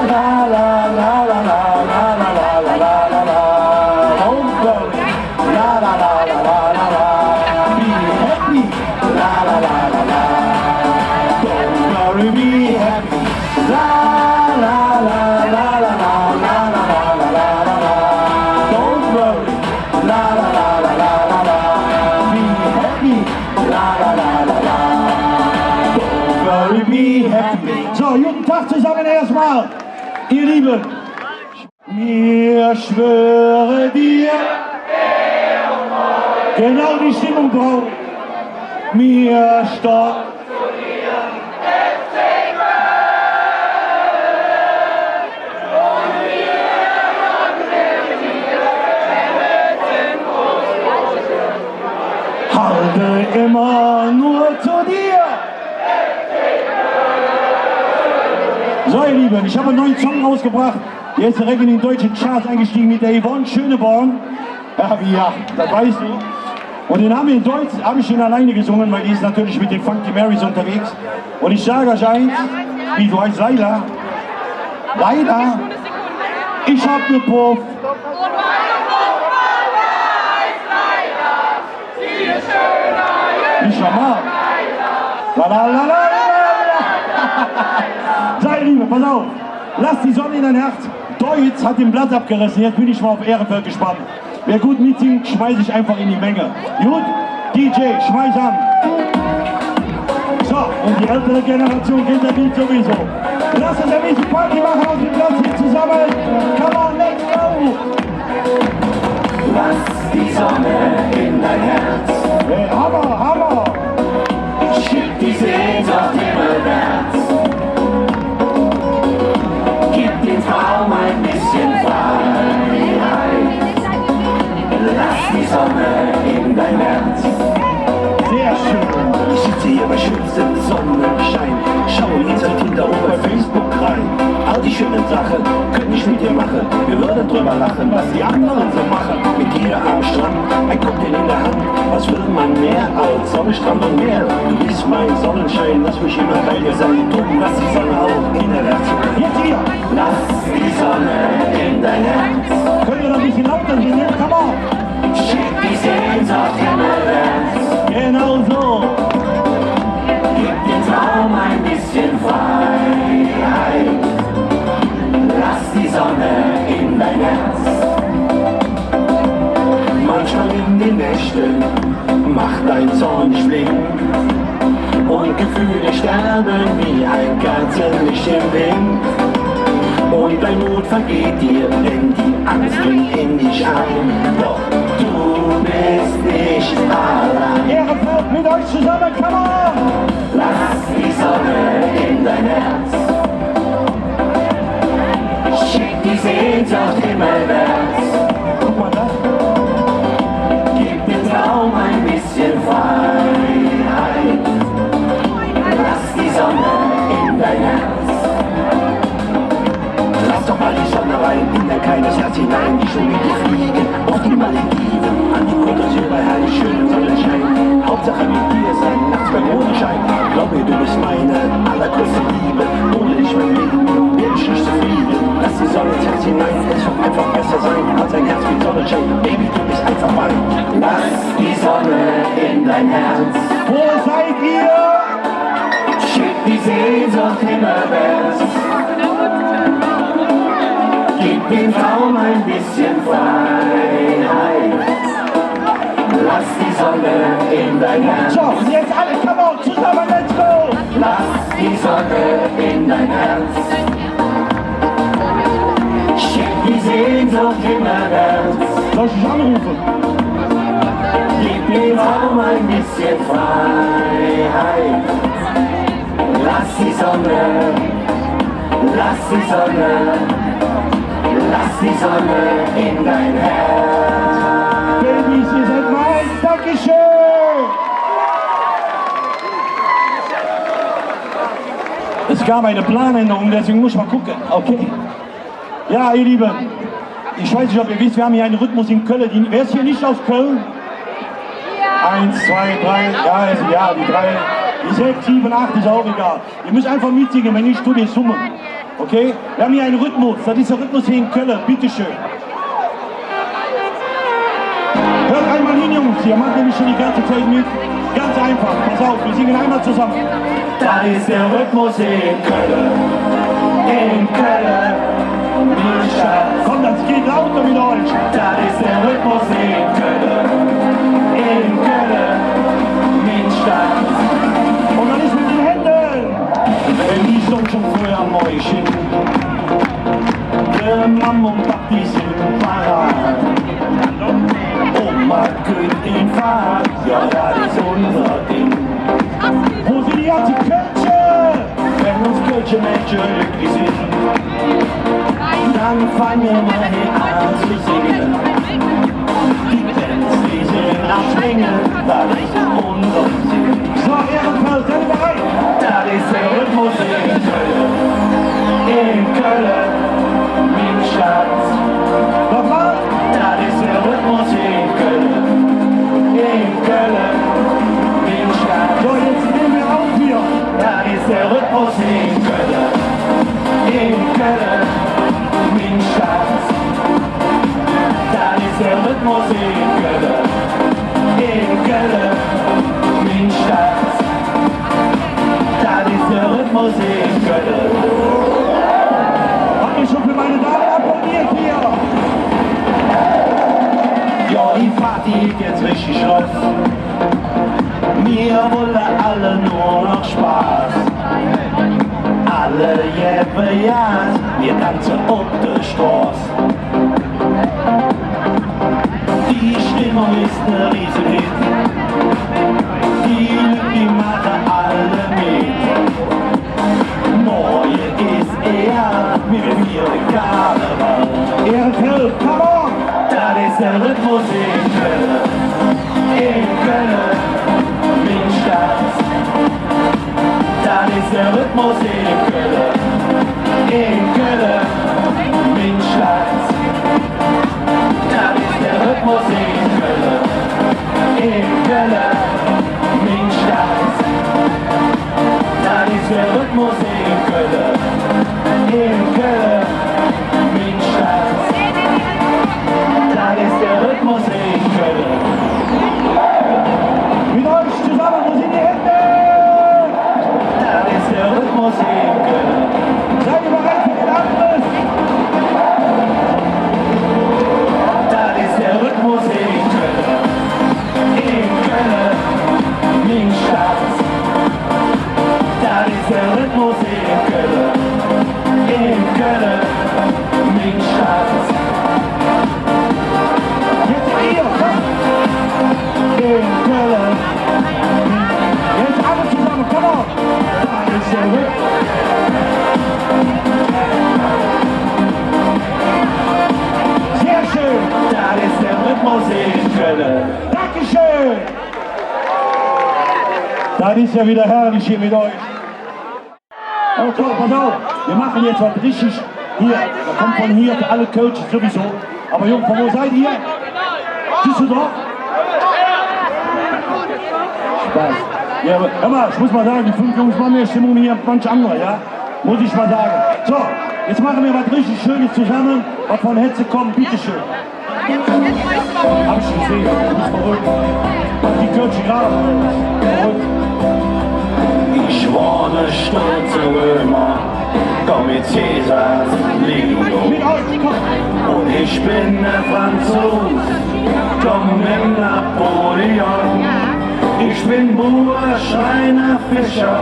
la la la la la la la la la la la la. Don't worry. La la la la la la la. Be happy. La la la la la. Don't worry, be happy. La la la la la la la la la la la la. Don't worry. La la la la la la la. Be happy. La la la la la. Don't worry, be happy. So, guten Tag zusammen erstmal, ihr Lieben. Mir schwöre dir, genau die Stimmung braucht. Mir stopp. Halte immer nur zu dir. ihr Lieben, ich habe einen neuen Song rausgebracht. Der ist direkt in den deutschen Charts eingestiegen mit der Yvonne Schöneborn. Ja, das weißt du. Und den haben wir in Deutsch, habe ich ihn alleine gesungen, weil die ist natürlich mit den Funky Marys unterwegs. Und ich sage euch eins, wie du heißt Leila? Leila? Ich hab ne Puff. Ich schon mal. La la la la la. Sei Liebe, pass auf. Lass die Sonne in dein Herz. Deutz hat den Blatt abgerissen. Jetzt bin ich mal auf Ehrenfeld gespannt. Wer gut mitsingt, schmeiß ich einfach in die Menge. Gut? DJ, schmeiß an. So, und die ältere Generation kennt das Lied sowieso. Lass uns ein bisschen Party machen auf dem Platz hier zusammen. Come on, let's go! Lass die Sonne in dein Herz. Hey, Hammer, Hammer! Schick die Sehnsucht himmelwärts. Gib den Traum ein bisschen Freiheit. Lass die Sonne in dein Herz. Sehr schön. Ich sitze hier bei schönstem Sonnenschein. Schau initiativ da oben bei Facebook rein. All die schönen Sachen könnte ich mit dir machen. Wir würden drüber lachen, was die anderen so machen. Mit dir am Strand, ein Cocktail in der Hand. Was will man mehr als Sonne, Strand und Meer? Du bist mein Sonnenschein, lass mich immer bei dir sein. Du lass die Sonne auch in dein Herz. Jetzt hier. Lass die Sonne in dein Herz. Könnt ihr noch ein bisschen lauter singen? Come on. Schick die Sehnsucht himmelwärts. Genau so. Gib den Traum ein bisschen Freiheit. Lass die Sonne in dein Herz. Manchmal in den Nächten macht dein Zorn nicht blinken und Gefühle sterben wie ein Kerzenlicht im Wind. Und dein Mut vergeht dir, denn die Angst dringt in dich ein. Doch du bist nicht allein. Ehrenfeld mit euch zusammen, come on! Lass die Sonne in dein Herz. Schick die Sehnsucht himmelwärts. Guck mal das. Gib den Traum ein bisschen Freiheit. Lass die Sonne in dein Herz. Lass doch mal die Sonne rein, in dein kleines Herz hinein. Die Schwinge, die fliegen, auf die Malediven. An die Côte d'Azur bei herrlich schönem Sonnenschein. Hauptsache mit dir sein, nachts beim Mondschein. Glaub mir, du bist meine allergrößte Liebe. Ohne dich mein Leben, bin ich nicht zufrieden. Lass die Sonne ins Herz hinein, es wird einfach besser sein. Als ein Herz mit Sonnenschein, Baby, du bist einfach mein. Lass die Sonne in dein Herz. Wo seid ihr? Schick die Sehnsucht himmelwärts. Gib den Traum ein bisschen Freiheit. Lass die Sonne in dein Herz. So, jetzt alle, come on, zusammen, let's go! Lass die Sonne in dein Herz. Schick die Sehnsucht himmelwärts. Soll ich dich anrufen? Gib den Traum ein bisschen Freiheit. Lass die Sonne, lass die Sonne, lass die Sonne in dein Herz. Babys, ihr seid mein, Dankeschön! Es gab eine Planänderung, deswegen muss ich mal gucken. Okay. Ja, ihr Lieben, ich weiß nicht, ob ihr wisst, wir haben hier einen Rhythmus in Köln. Wer ist hier nicht aus Köln? 1, 2, 3, ja, die 3, die 6, 7, 8 ist auch egal. Ihr müsst einfach mitsingen, wenn ich tue den Summen. Okay? Wir haben hier einen Rhythmus, das ist der Rhythmus hier in Köln, bitteschön. Hört einmal hin, Jungs, ihr macht nämlich schon die ganze Zeit mit. Ganz einfach, pass auf, wir singen einmal zusammen. Da ist der Rhythmus in Köln, die Stadt. Komm, das geht lauter mit euch. Da ist der Rhythmus in Köln, die Stadt. Und dann ist mit den Händen. Wenn die Sonne schon früh am Mäuschen, der Mama und Papi sind parat. Oma Königin fahrt, ja, das ist unser Ding. Wo sind die ganzen Kölsche? Wenn uns Kölsche Menschen glücklich sind, dann fangen wir an zu singen. Die Bands, die sind am Schwingen, das ist unser Sinn. So, Ehrenfeld, seid ihr bereit? Das ist der Rhythmus in Köln. wir wollen alle nur noch Spaß. Alle jeden Jahr, wir tanzen auf der Straße. Die Stimmung ist ein Riesenhit. Die Leute, die machen alle mit. Neue ist wir feiern Karneval. Ehrenfeld, come on! Das ist der Rhythmus in Köln. In Köln, mit Stadt. Das ist der Rhythmus in Köln. In Köln, mit Stadt. Das ist der Rhythmus in Köln. In Köln, mit Stadt. Das ist der Rhythmus in Köln. In Köln, mit Stadt. Das ist der Rhythmus in Köln. Mit euch zusammen, wo sind die Hände? Das ist der Rhythmus in Köln. Seid ihr bereit für den Angriff? Das ist der Rhythmus in Köln. In Köln, mit Stadt. Das ist der Rhythmus in Köln. In Köln, mit Stadt. Jetzt ihr, komm! In Köln. Jetzt alle zusammen, komm on! Das ist der Rhythmus. Sehr schön! Das ist der Rhythmus in Köln. Dankeschön! Das ist ja wieder herrlich hier mit euch. Okay, pass auf, wir machen jetzt was richtig hier. Da kommt von hier für alle Coaches sowieso. Aber Jungs, von wo seid ihr? Düsseldorf? Spaß. Ja, aber, hör mal, ich muss mal sagen, die 5 Jungs machen mehr Stimmung hier als manche andere, ja? Muss ich mal sagen. So, jetzt machen wir was richtig Schönes zusammen. Was von Hetze kommt, bitteschön. Hab ich gesehen, du bist verrückt. Die Coach gerade verrückt. Ich war ne stolze Römer, komm mit Cäsars Legion. Und ich bin ne Franzos, komm mit Napoleon. Ich bin Bauer, Schreiner, Fischer,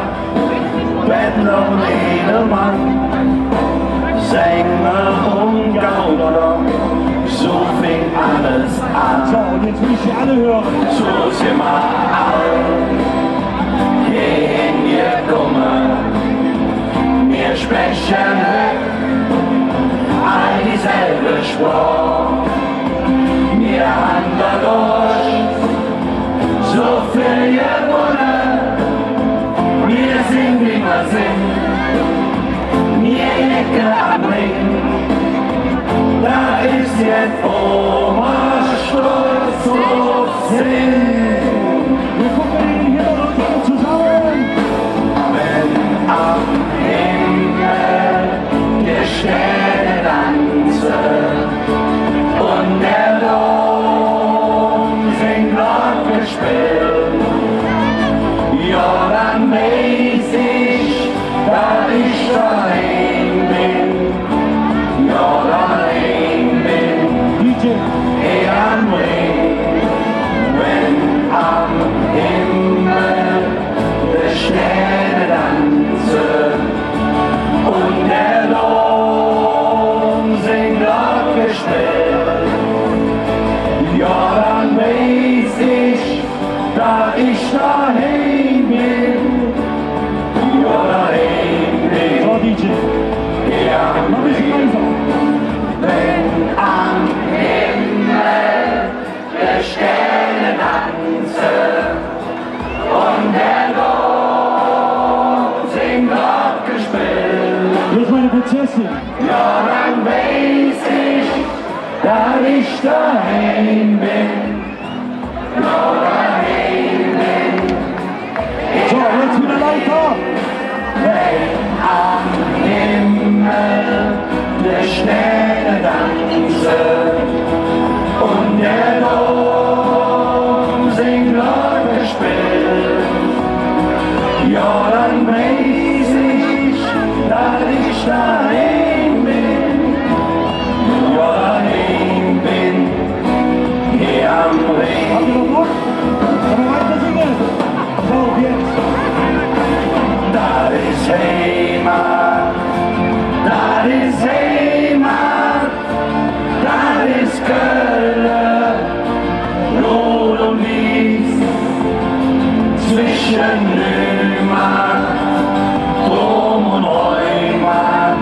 Bettler und Edelmann, Sänger und Gauder, so fing alles an. So, und jetzt will ich Sie alle hören. So sind wir alle hingekommen. Wir sprechen all dieselbe Sprache. Wir haben dadurch so viel gewonnen. Wir sind wie wir sind. Wir Ecke am Ring. Da ist jetzt Oma stolz auf Sinn. Wir gucken in den Hintergrund zusammen. Wenn am Himmel die Sterne tanzen und der Dom singt Glocke spielt, ja dann weiß ich, dass ich daheim bin, ja daheim bin, hier am Ring. Wenn am Himmel die Sterne tanzen und der Dom singt Glocke spielt, ja dann weiß ich, dass ich daheim bin, ja daheim bin. So, DJ. Ja, Mach ein bisschen leiser. wenn am Himmel die Sterne tanzen und der Dom singt Glocke spielt, Hier ist meine Prinzessin. ja dann weiß ich, dass ich daheim bin, ja daheim bin. So, jetzt wieder lauter. Wenn am Himmel die Sterne tanzen und der Dom singt Glocke spielt, ja dann weiß ich, dass ich daheim bin, ja daheim bin, hier am Habt ihr Ring. noch Bock? Können wir weiter singen? So, zwischen Nümann, Dom und Reumann,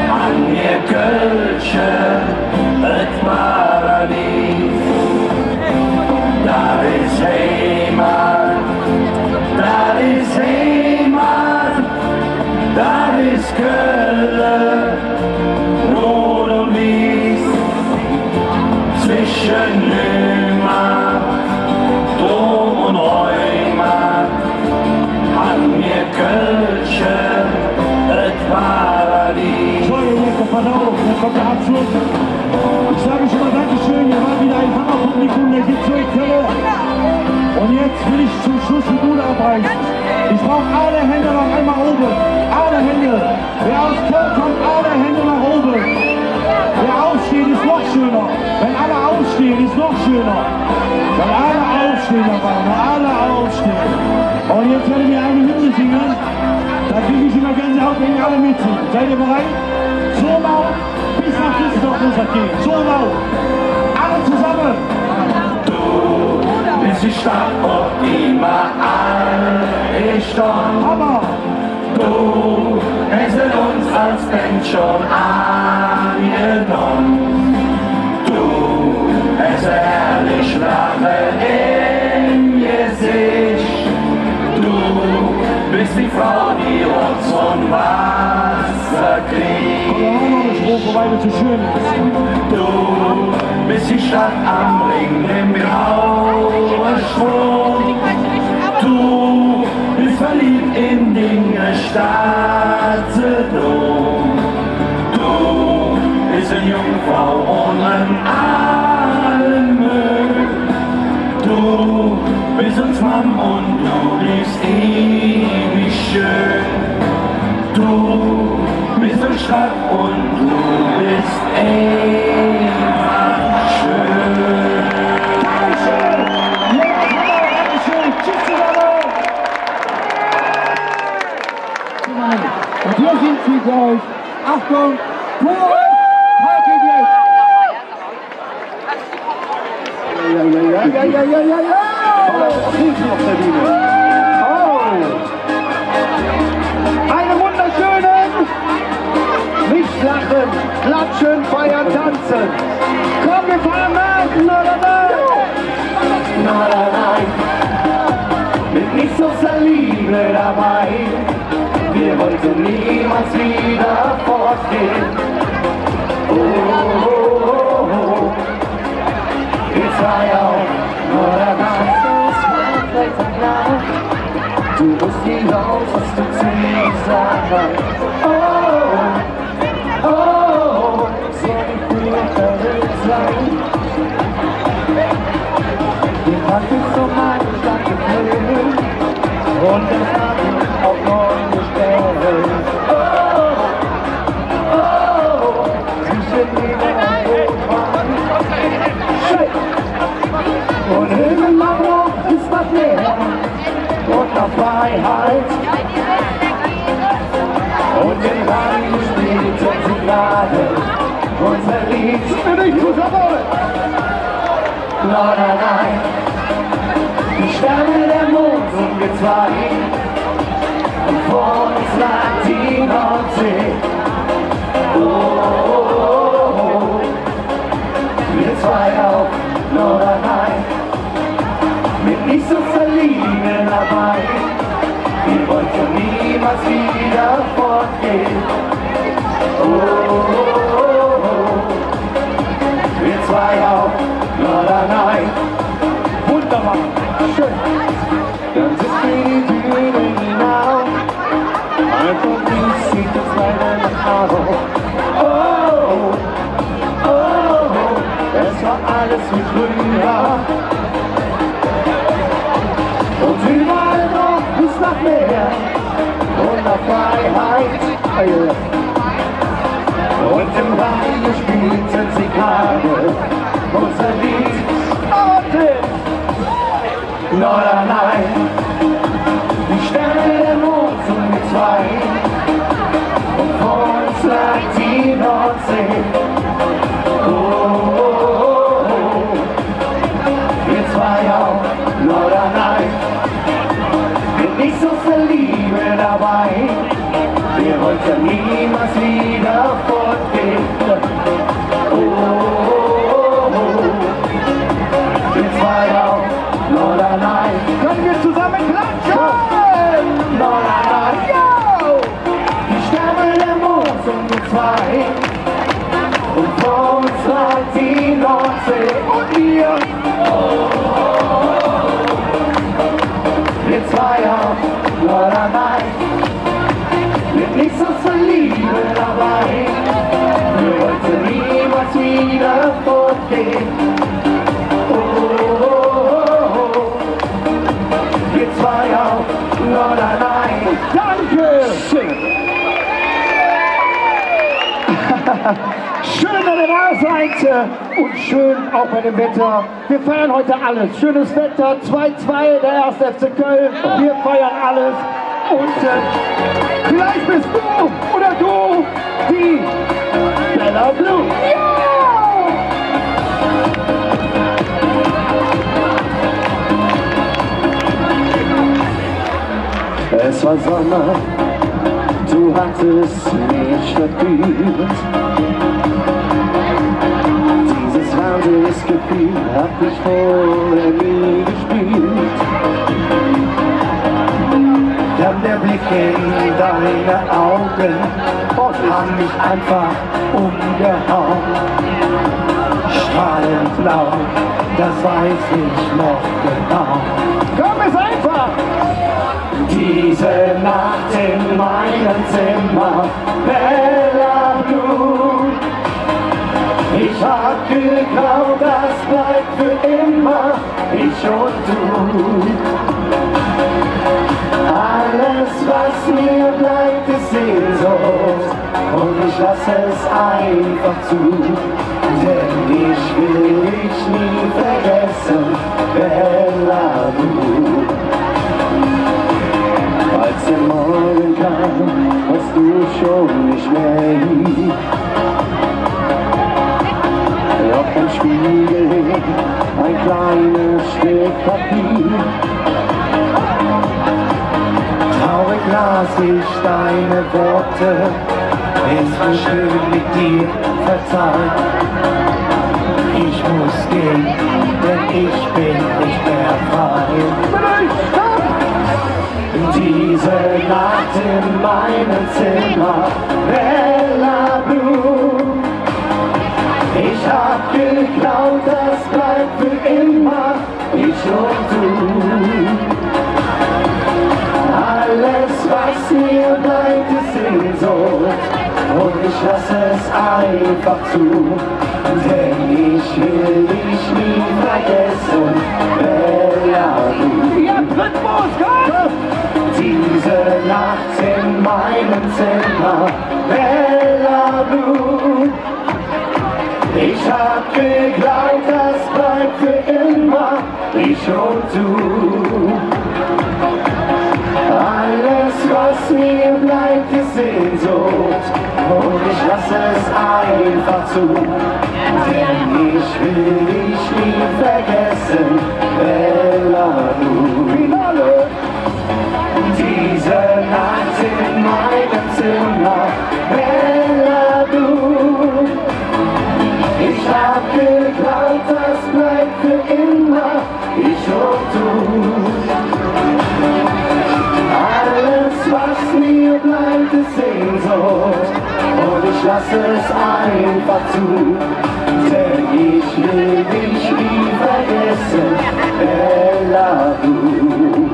an mir Kölsche, et Paradies. Da ist Heimat, da ist Heimat, da ist Köln, Rot und Wies, zwischen Nümann, Dom und Reumann, an mir Kölsche, et Paradies. So, jetzt pass auf, jetzt kommt der Abschluss. Ich sage schon mal Dankeschön, ihr wart wieder ein Hammerpublikum, der gibt so in Kölle. Und jetzt will ich zum Schluss die Bude abreißen. Ich brauche alle Hände noch einmal oben. Alle Hände. Wer aus Köln kommt, alle Hände nach oben. Wer aufsteht, ist noch schöner. Wenn alle aufstehen, ist noch schöner. Wenn alle aufstehen, dabei, wenn alle aufstehen. Und jetzt werden wir eine Hymne singen. Da kriege ich immer Gänsehaut, wenn alle mitsingen. Seid ihr bereit? So laut, bis nach Düsseldorf muss das gehen. So laut. Alle zusammen. Du bist die Stadt, ob immer alle stand. Hammer. Du hättest uns als Band schon angenommen. Du hast ehrlich Lache im Gesicht. Du bist die Frau, die uns und Wasser kriegt. Wobei das so schön ist. Du bist die Stadt am Ring im grauen Strom. Du bist verliebt in Dinge Staatsdom. Du bist eine Jungfrau ohne allen Müll. Du bist uns Mann und du bist ewig schön. Du bist eine Stadt und du bist einfach schön. Dankeschön! Ja, Dankeschön! Tschüss zusammen! Und hier sind sie gleich. Achtung! Pure Partyblick! Ja! Was liegt noch auf der Bühne? Oh! Eine wunderschönen! Nicht lachen, klatschen, feiern, tanzen! Komm, wir fahren nach! Nein, mit nicht so viel Liebe dabei. Wir wollten niemals wieder fortgehen. Oh, oh, oh, oh. Wir zwei auch, oder nein? Du musst nie raus, was du zu mir gesagt hast. Oh, oh, oh, soll ich dir verrückt sein? Wir hatten so meine Sache blöd und das hat mich auf neue Stellen. Oh, oh, oh, zwischen mir und Rotwein. Und irgendwann noch ist was mehr und noch Freiheit. Und den Wein spielt und sie gerade unser Lied. Nicht zusammen! Nein. Die Sterne, der Mond und wir zwei. Und vor uns lag die Nordsee. Oh, oh, oh, oh. Wir zwei auch, nein. Mit nicht so verlieben dabei. Wir wollten niemals wieder fortgehen. Oh, oh, oh, oh. Wir zwei auch, nein. Wunderbar! Schön! Dann sind wir die Bühne hinauf. Einfach wie sieht es leider nach Hause. Oh, oh, oh, es war alles wie früher. Und überall noch ist noch mehr. Und nach Freiheit. Und im Radio spielten sie gerade unser Lied. Nein, die Sterne, der Mond sind wir zwei. Und vor uns lag die Nordsee. Oh, oh, oh, oh. Wir zwei auch, nein. nicht so verliebe dabei. Wir wollten niemals wieder fortgehen. Oh, oh, oh. Wir zwei auf Norderney. Können wir zusammen klatschen? Norderney, yo! Die Sterne, der Mond und wir zwei. Und vor uns lag die Nordsee und wir. Oh, oh, oh. Wir zwei auf Norderney. Mit nichts uns Liebe dabei. Wir wollten niemals wieder fortgehen. Oh, oh, oh. Wir zwei auf Norderney. Danke! Schön, dass ihr da seid und schön auch bei dem Wetter. Wir feiern heute alles. Schönes Wetter, 2-2, der 1. FC Köln. Wir feiern alles. Und vielleicht bist du oder du die Bella Blue. Ja! Es war Sommer, du hattest mich verführt. Dieses Wahnsinnsgefühl hab ich vorher nie gespielt. Dann der Blick in deine Augen hat mich einfach umgehauen. Strahlend blau, das weiß ich noch genau. Komm, es einfach! Diese Nacht in meinem Zimmer, Bella Blue. Ich hab geglaubt, das bleibt für immer, ich und du. Alles, was mir bleibt, ist Sehnsucht und ich lasse es einfach zu, denn ich will dich nie vergessen, Bella Blue. Als der Morgen kam, warst du schon nicht mehr hier. Auf dem Spiegel hing ein kleines Stück Papier. Traurig las ich deine Worte, es war schön mit dir, verzeih. Ich muss gehen, denn ich bin nicht mehr frei. Diese Nacht in meinem Zimmer, Bella Blue. Ich hab geglaubt, das bleibt für immer, ich und du. Alles, was mir bleibt, ist Sehnsucht und ich lasse es einfach zu, denn ich will dich nie vergessen, Bella Blue. Ja, Rhythmus, komm! Diese Nacht in meinem Zimmer, Bella Blue. Ich hab geglaubt, das bleibt für immer, ich und du. Alles, was mir bleibt, ist Sehnsucht und ich lasse es einfach zu, denn ich will dich nie vergessen, Bella Blue. Finale! Diese Nacht in meinem Zimmer, Bella Blue. Ich hab geglaubt, das bleibt für immer, ich und du. Alles, was mir bleibt, ist Sehnsucht und ich lasse es einfach zu, denn ich will dich nie vergessen, Bella Blue.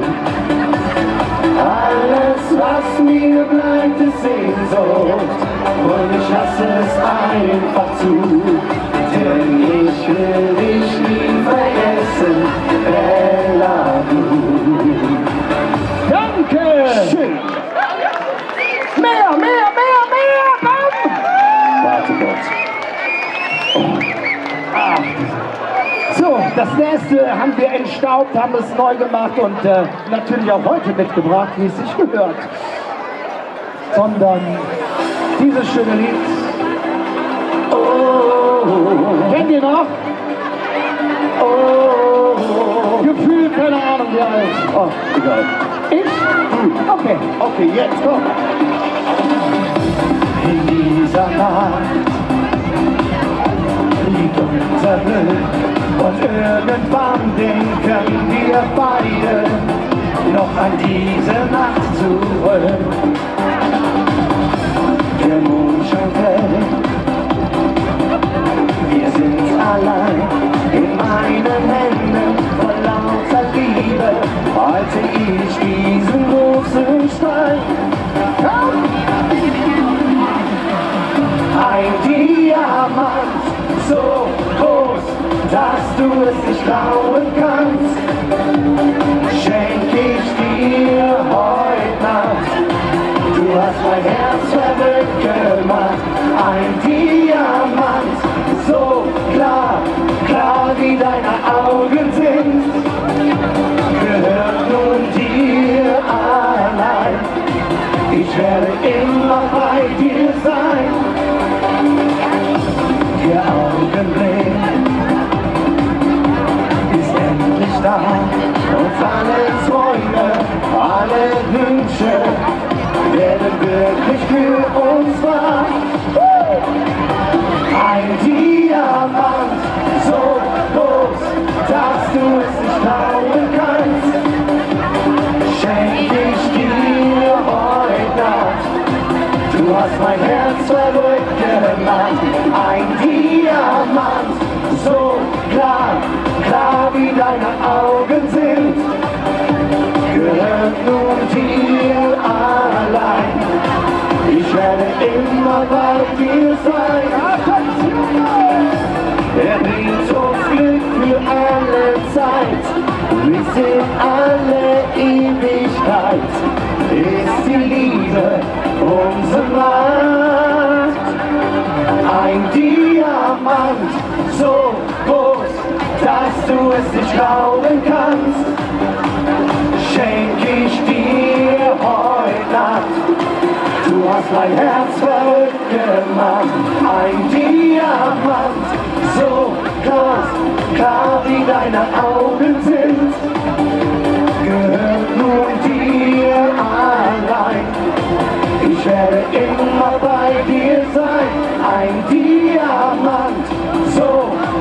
Alles, was mir bleibt, ist Sehnsucht und ich lasse es einfach zu, denn ich will dich nie vergessen, Bella Blue. Danke! Schön! Mehr, mehr, mehr, mehr! Komm! Warte Gott. Oh. Ach. So, das nächste haben wir entstaubt, haben es neu gemacht und natürlich auch heute mitgebracht, wie es sich gehört. Sondern dieses schöne Lied. Oh, kennt ihr noch? Oh, Gefühl, keine Ahnung wie alt. Oh, egal. Ich Okay, okay, jetzt komm. In dieser Nacht liegt unser Glück und irgendwann denken wir beide noch an diese Nacht zurück. Der Mond scheint hell, wir sind allein in meinen Händen voll lauter Liebe, halte ich diesen großen Stein. Ein Diamant, so groß, dass du es nicht glauben kannst, schenk ich dir heute Nacht. Du hast mein Herz verrückt gemacht. Ein Diamant, so klar, klar wie deine Augen sind, gehört nun dir allein. Ich werde immer bei dir sein. Der Augenblick ist endlich da und alle Träume, alle Wünsche werden wirklich für uns wahr. Ein Diamant, so groß, dass du es nicht glauben kannst, schenk ich dir heute Nacht. Du hast mein Herz verrückt gemacht. Ein Diamant, so klar, klar wie deine Augen sind, gehört nun dir allein. Ich werde immer bei dir sein. Er bringt uns Glück für alle Zeit, bis in alle Ewigkeit ist die Liebe unsere Macht. Ein Diamant, so groß, dass du es nicht glauben kannst, schenk ich dir heute Nacht. Du hast mein Herz verrückt gemacht. Ein Diamant, so klar, klar wie deine Augen sind, gehört nur dir allein. Ich werde immer bei dir sein. Ein Diamant, so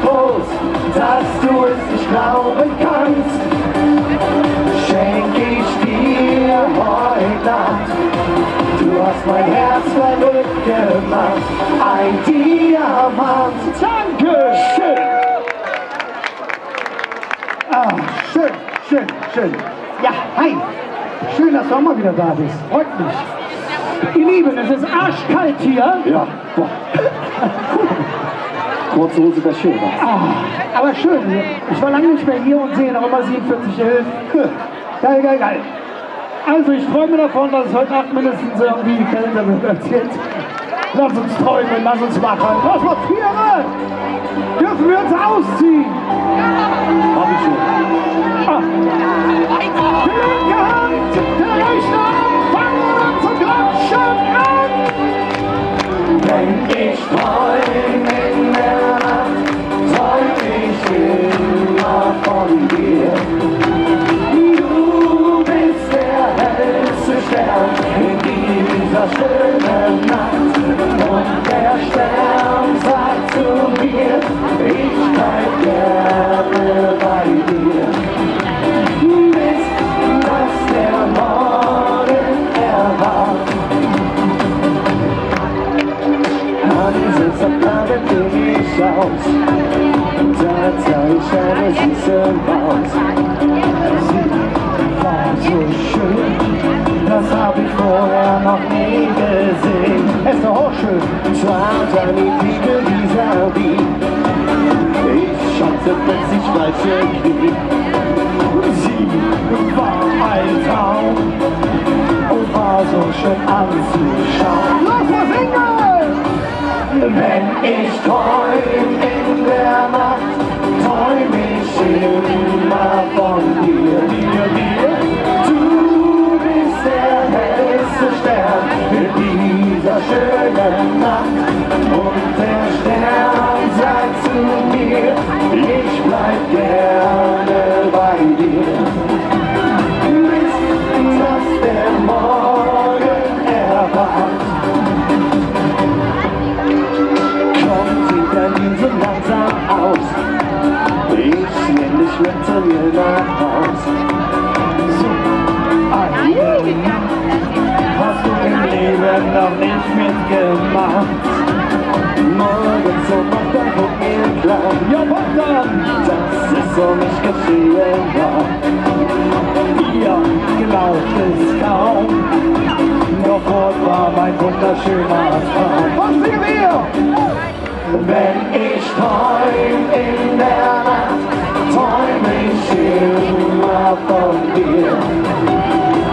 groß, dass du es nicht glauben kannst, schenk ich dir heute Nacht. Du hast mein Herz verrückt gemacht. Ein Diamant. Danke schön. Ah, schön, schön, schön. Ja, hi. Schön, dass du auch mal wieder da bist. Freut mich. Ihr Lieben, es ist arschkalt hier. Ja, boah. Kurze Hose wäre schön. Ah, aber schön. Ich war lange nicht mehr hier und sehe noch immer 47,11. Geil, geil, geil. Also ich freue mich davon, dass es heute Nacht mindestens irgendwie kälter wird als jetzt. Lass uns träumen, lass uns machen. Lass mal frieren! Dürfen wir uns ausziehen? Hab ich schon. Ah. Die linke Hand, der rechte Arm, fangen an zu klatschen an! Wenn ich träume in der Nacht, träum ich immer von dir. Stern in dieser schönen Nacht und der Stern sagt zu mir, ich bleib gerne bei dir, bis dass der Morgen erwacht. An Silberabend bin ich aus, da sah ich eine süße Maus. Sie war so schön, das hab ich vorher noch nie gesehen. Es ist doch auch schön. Zwar die Fliege vis-à-vis. Ich schaute plötzlich weiche Knie. Sie war ein Traum und war so schön anzuschauen. Lass mal singen! Wenn ich träum in der Nacht, träum ich immer von dir, dir. Der hellste Stern in dieser schönen Nacht und der Stern sagt zu mir, ich bleib gerne bei dir, bis dass der Hast du im Leben noch nicht mitgemacht? Morgens macht dein Kopf mir klar. Ja, was dann? Das ist so nicht geschehen war. Ihr glaubt es kaum. Doch dort war mein wunderschöner Traum. Was singen wir? Wenn ich träum in der Nacht, träum ich immer von dir.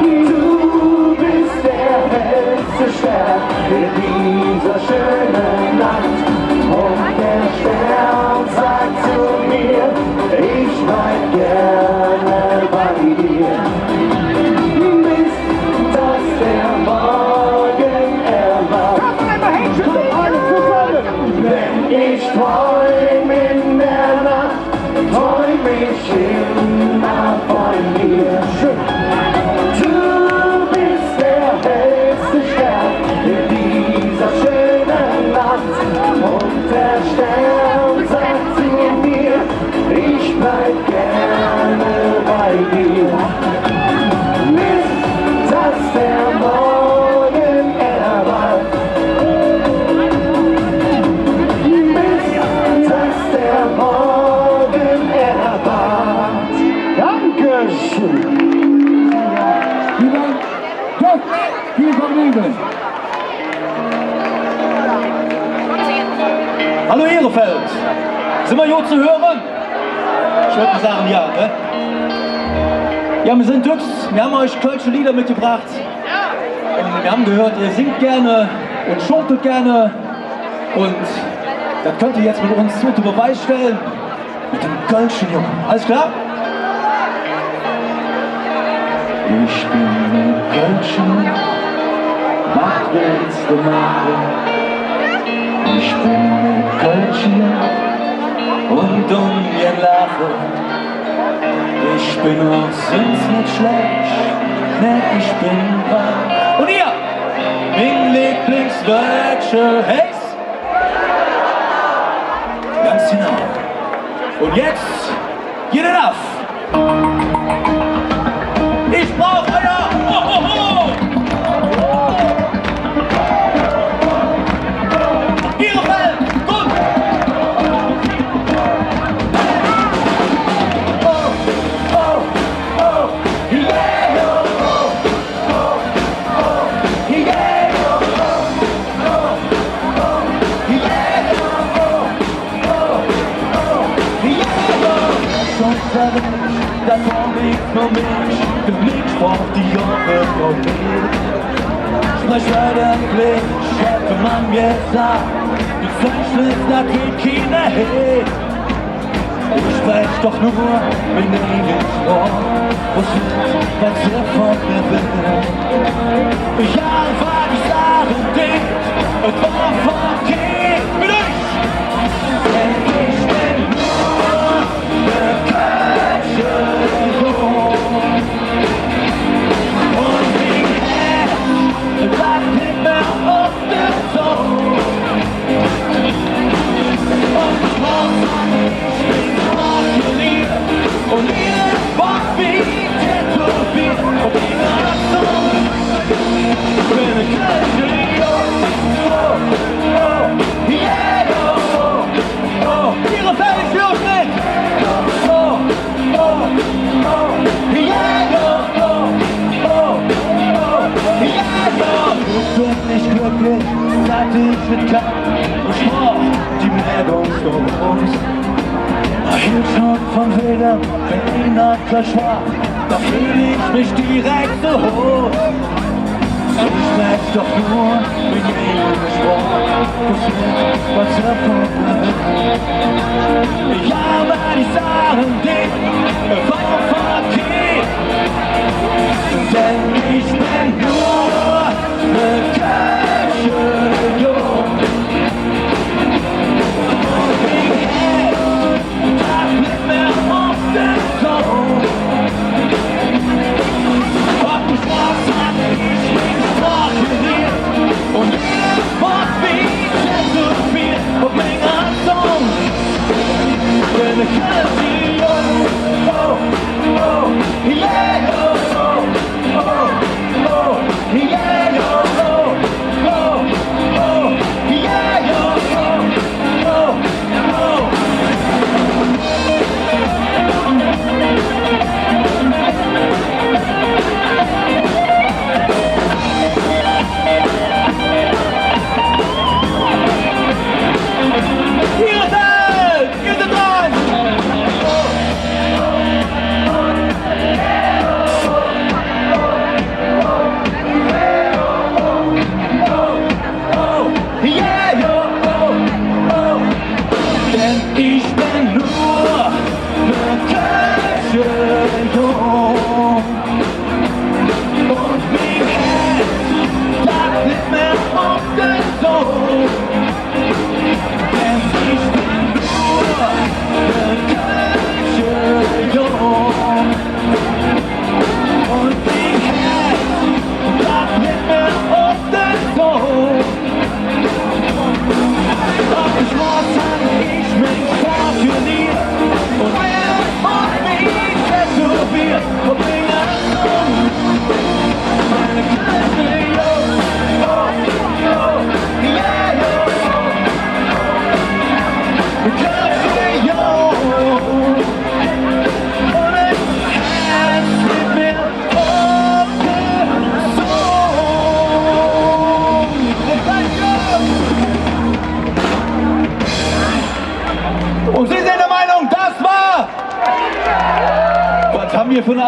Du bist der hellste Stern in dieser schönen Nacht. Und der Stern sagt zu mir, ich bleib gerne bei dir. Bis dass der Morgen erwacht. Wenn ich träum in der Nacht, träum ich immer von dir. Du bist der hellste Stern in dieser schönen Nacht. Und der Stern sagt zu mir, ich bleib gerne bei dir. Bis dass der Morgen erwacht. Bis dass der Morgen erwacht. Dankeschön. Gott, viel Vergnügen. Hallo Ehrefeld, sind wir hier zu hören? Ich würde mal sagen, ja, ne? Ja, wir sind Düx, wir haben euch kölsche Lieder mitgebracht. Und wir haben gehört, ihr singt gerne und schunkelt gerne. Und das könnt ihr jetzt mit uns unter Beweis stellen. Mit dem kölschen Jungen. Alles klar? Ich bin ein Kölschen, was willst du machen? Ich bin ein Kölschen und ihr lachen. Ich bin auch sonst nicht schlecht, ne, ich bin wach. Und ihr? Mein Lieblingsdeutsche Hex? Ganz genau. Und jetzt, geht it auf! Ich brauch euer Ohoho! Ehrefeld, gut! Das war nicht für mich, für mich braucht die Jahre von mir. Sprech weiter Glitch, hätte man mir gesagt, du zeichnest das wie keine Hit. Ich sprech doch nur, wenn ich nicht brauch, was er von mir will. Ja, war die Sache dicht, es war verkehrt mit euch. Denn ich bin nur der Kölsche Jung. Und wie Herz bleibt nicht mehr auf dem Song. Und ich bin markiert und ihr wart wie tätowiert auf jeder Song. Ich bin ein Kölsche Jung. Oh, oh, yeah, oh, oh, oh. Ehrefeld, ich höre mit. Oh, oh, oh, yeah, oh, oh, oh, yeah, oh. Ich bin nicht glücklich, seit ich mit Kampf und Sport die Bewegung uns. Hielt schon von Wildern, wenn ihn Adler schwach, da fühl ich mich direkt so hoch. Ich merk doch nur, wenn ich gesprochen, was er von mir will. Ja, aber die Sachen dick, war verkehrt. Denn ich bin nur eine Kölsche Jung. Und wie Herz, das bleibt mir auf den Song. Und ich war markiert und was wie tätowiert auf meiner Song. Bin eine Kölsche Jung, oh, oh, yeah, oh, oh, oh.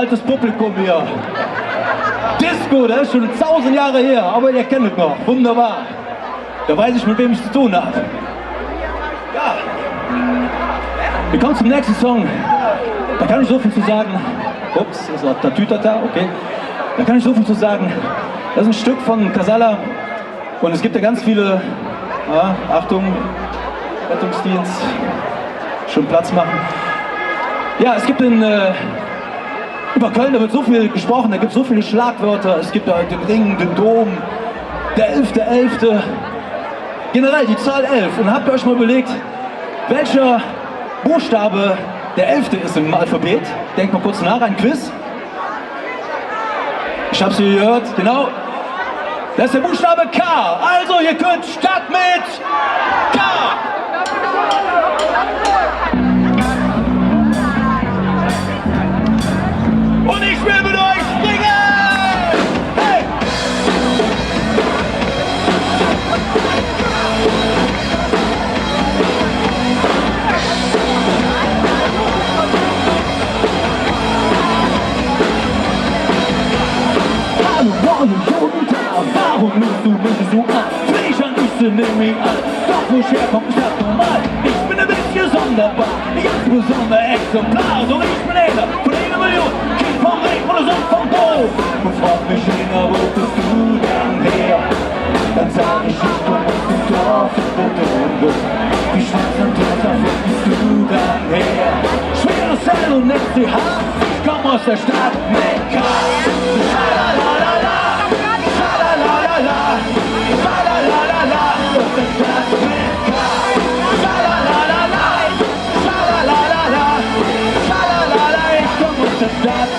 altes Publikum hier. Disco, das ist schon 1000 Jahre her, aber ihr kennt es noch. Wunderbar. Da weiß ich, mit wem ich zu tun habe. Ja. Wir kommen zum nächsten Song. Da kann ich so viel zu sagen. Ups, ist auch der Tütata, okay. Da kann ich so viel zu sagen. Das ist ein Stück von Casalla. Und es gibt ja ganz viele, Achtung, Rettungsdienst, schon Platz machen. Ja, es gibt über Köln, da wird so viel gesprochen, da gibt es so viele Schlagwörter. Es gibt da den Ring, den Dom, der 11.11. Generell die Zahl 11. Und habt ihr euch mal überlegt, welcher Buchstabe der 11. ist im Alphabet? Denkt mal kurz nach, ein Quiz. Ich hab's hier gehört, genau. Das ist der Buchstabe K. Also, ihr könnt Stadt mit K. Und ich will mit euch springen! Hey! Hallo, morgen, guten Tag, warum nimmst du mich so an? Fliegern, ich nimm mich an, doch wo ich herkomme, ist das normal. Ich bin ein bisschen sonderbar, ein ganz besonderer Exemplar. Doch ich bin einer von 1 Million, Kind vom Regen oder Sohn vom Bo. Und fragt mich einer, wo bist du denn her? Dann sag ich komm aus dem Dorf in der Dome. Wie schwarz und drunter, wo bist du denn her? Schweres L und FCH, ich komm aus der Stadt mit K. Schalalala, schalalala, schalalala, aus der Stadt mit K. Schalalala, schalalala, schalalala, ich komm aus der Stadt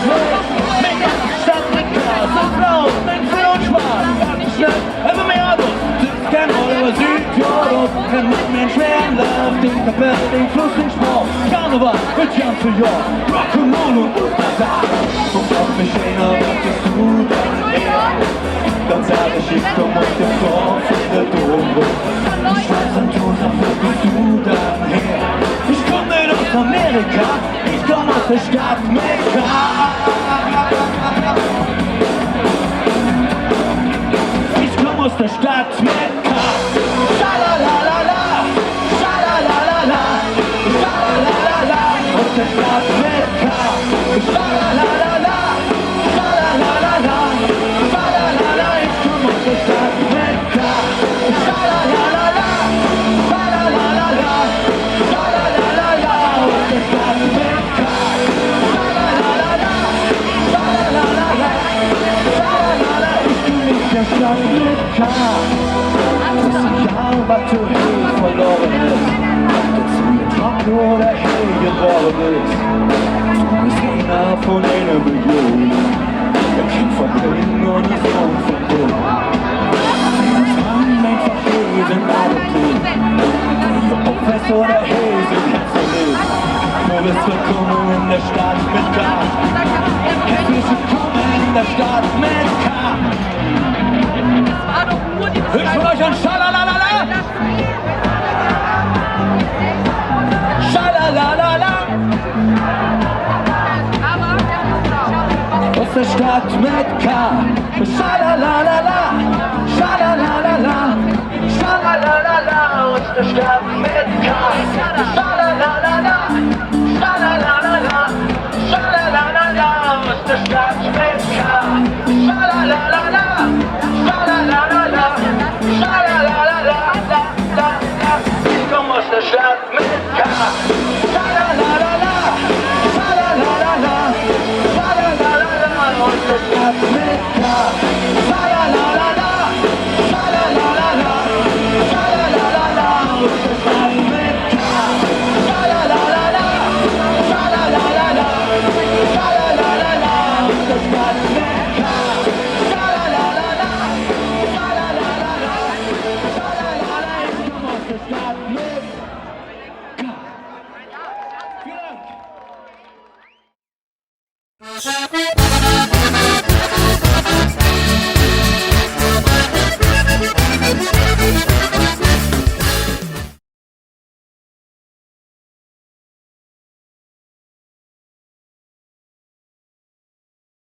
mit K. Stadt mit K, sind Frauen, sind Früh und Schwarz, ganz schnell, einfach mehr Autos, sitzt kein Roller, Südtirol, kein Mann mehr in schweren Lauf, den Kapell, den Fluss, den Sport, Karneval, mit Jan für Jahr, Rock'n'Roll und Ultrasound. Und auf mich einer, was bist du denn her? Dann sag ich komm aus dem Dorf in der Dome. Ich weiß an Josef, wo bist du denn her? Ich komm nicht aus Amerika, ich komm aus der Stadt Mekka. Ich komm aus der Stadt Mekka. Schalalala, schalalala, schalalala, aus der Stadt Mekka. Schalalala, schalalala, schalalala, ich komm aus der Stadt Mekka. Schalalala, schalalala, schalalala, aus der Stadt Mekka. Schalalala, schalalala, schalalala, ich komm aus der Stadt Mekka. Egal, was du hier verloren ist, ob du mit Trump oder Hey geboren bist. Du bist einer von 1 Million, ein Kind von Berlin und ein Sohn von Bonn. Das Mann einfach jeden Abend, ob Fest oder Hey, sind herzlich. Du bist willkommen in der Stadt mit K. Herzlich willkommen in der Stadt mit K. Ich von euch an Schalalalala! Schalalalala! Aus der Stadt mit K! Schalalalala! Schalalalala! Schalalalala! Aus der Stadt mit K! Schalalalala! Schalalalala! Schalalalala! Aus der Stadt mit K! Schalalalala! Schalalalala! Schalalalala! Ich komm aus der Stadt mit K! Schalalalala! Schalalalala! Schalalalala! Aus der Stadt mit K!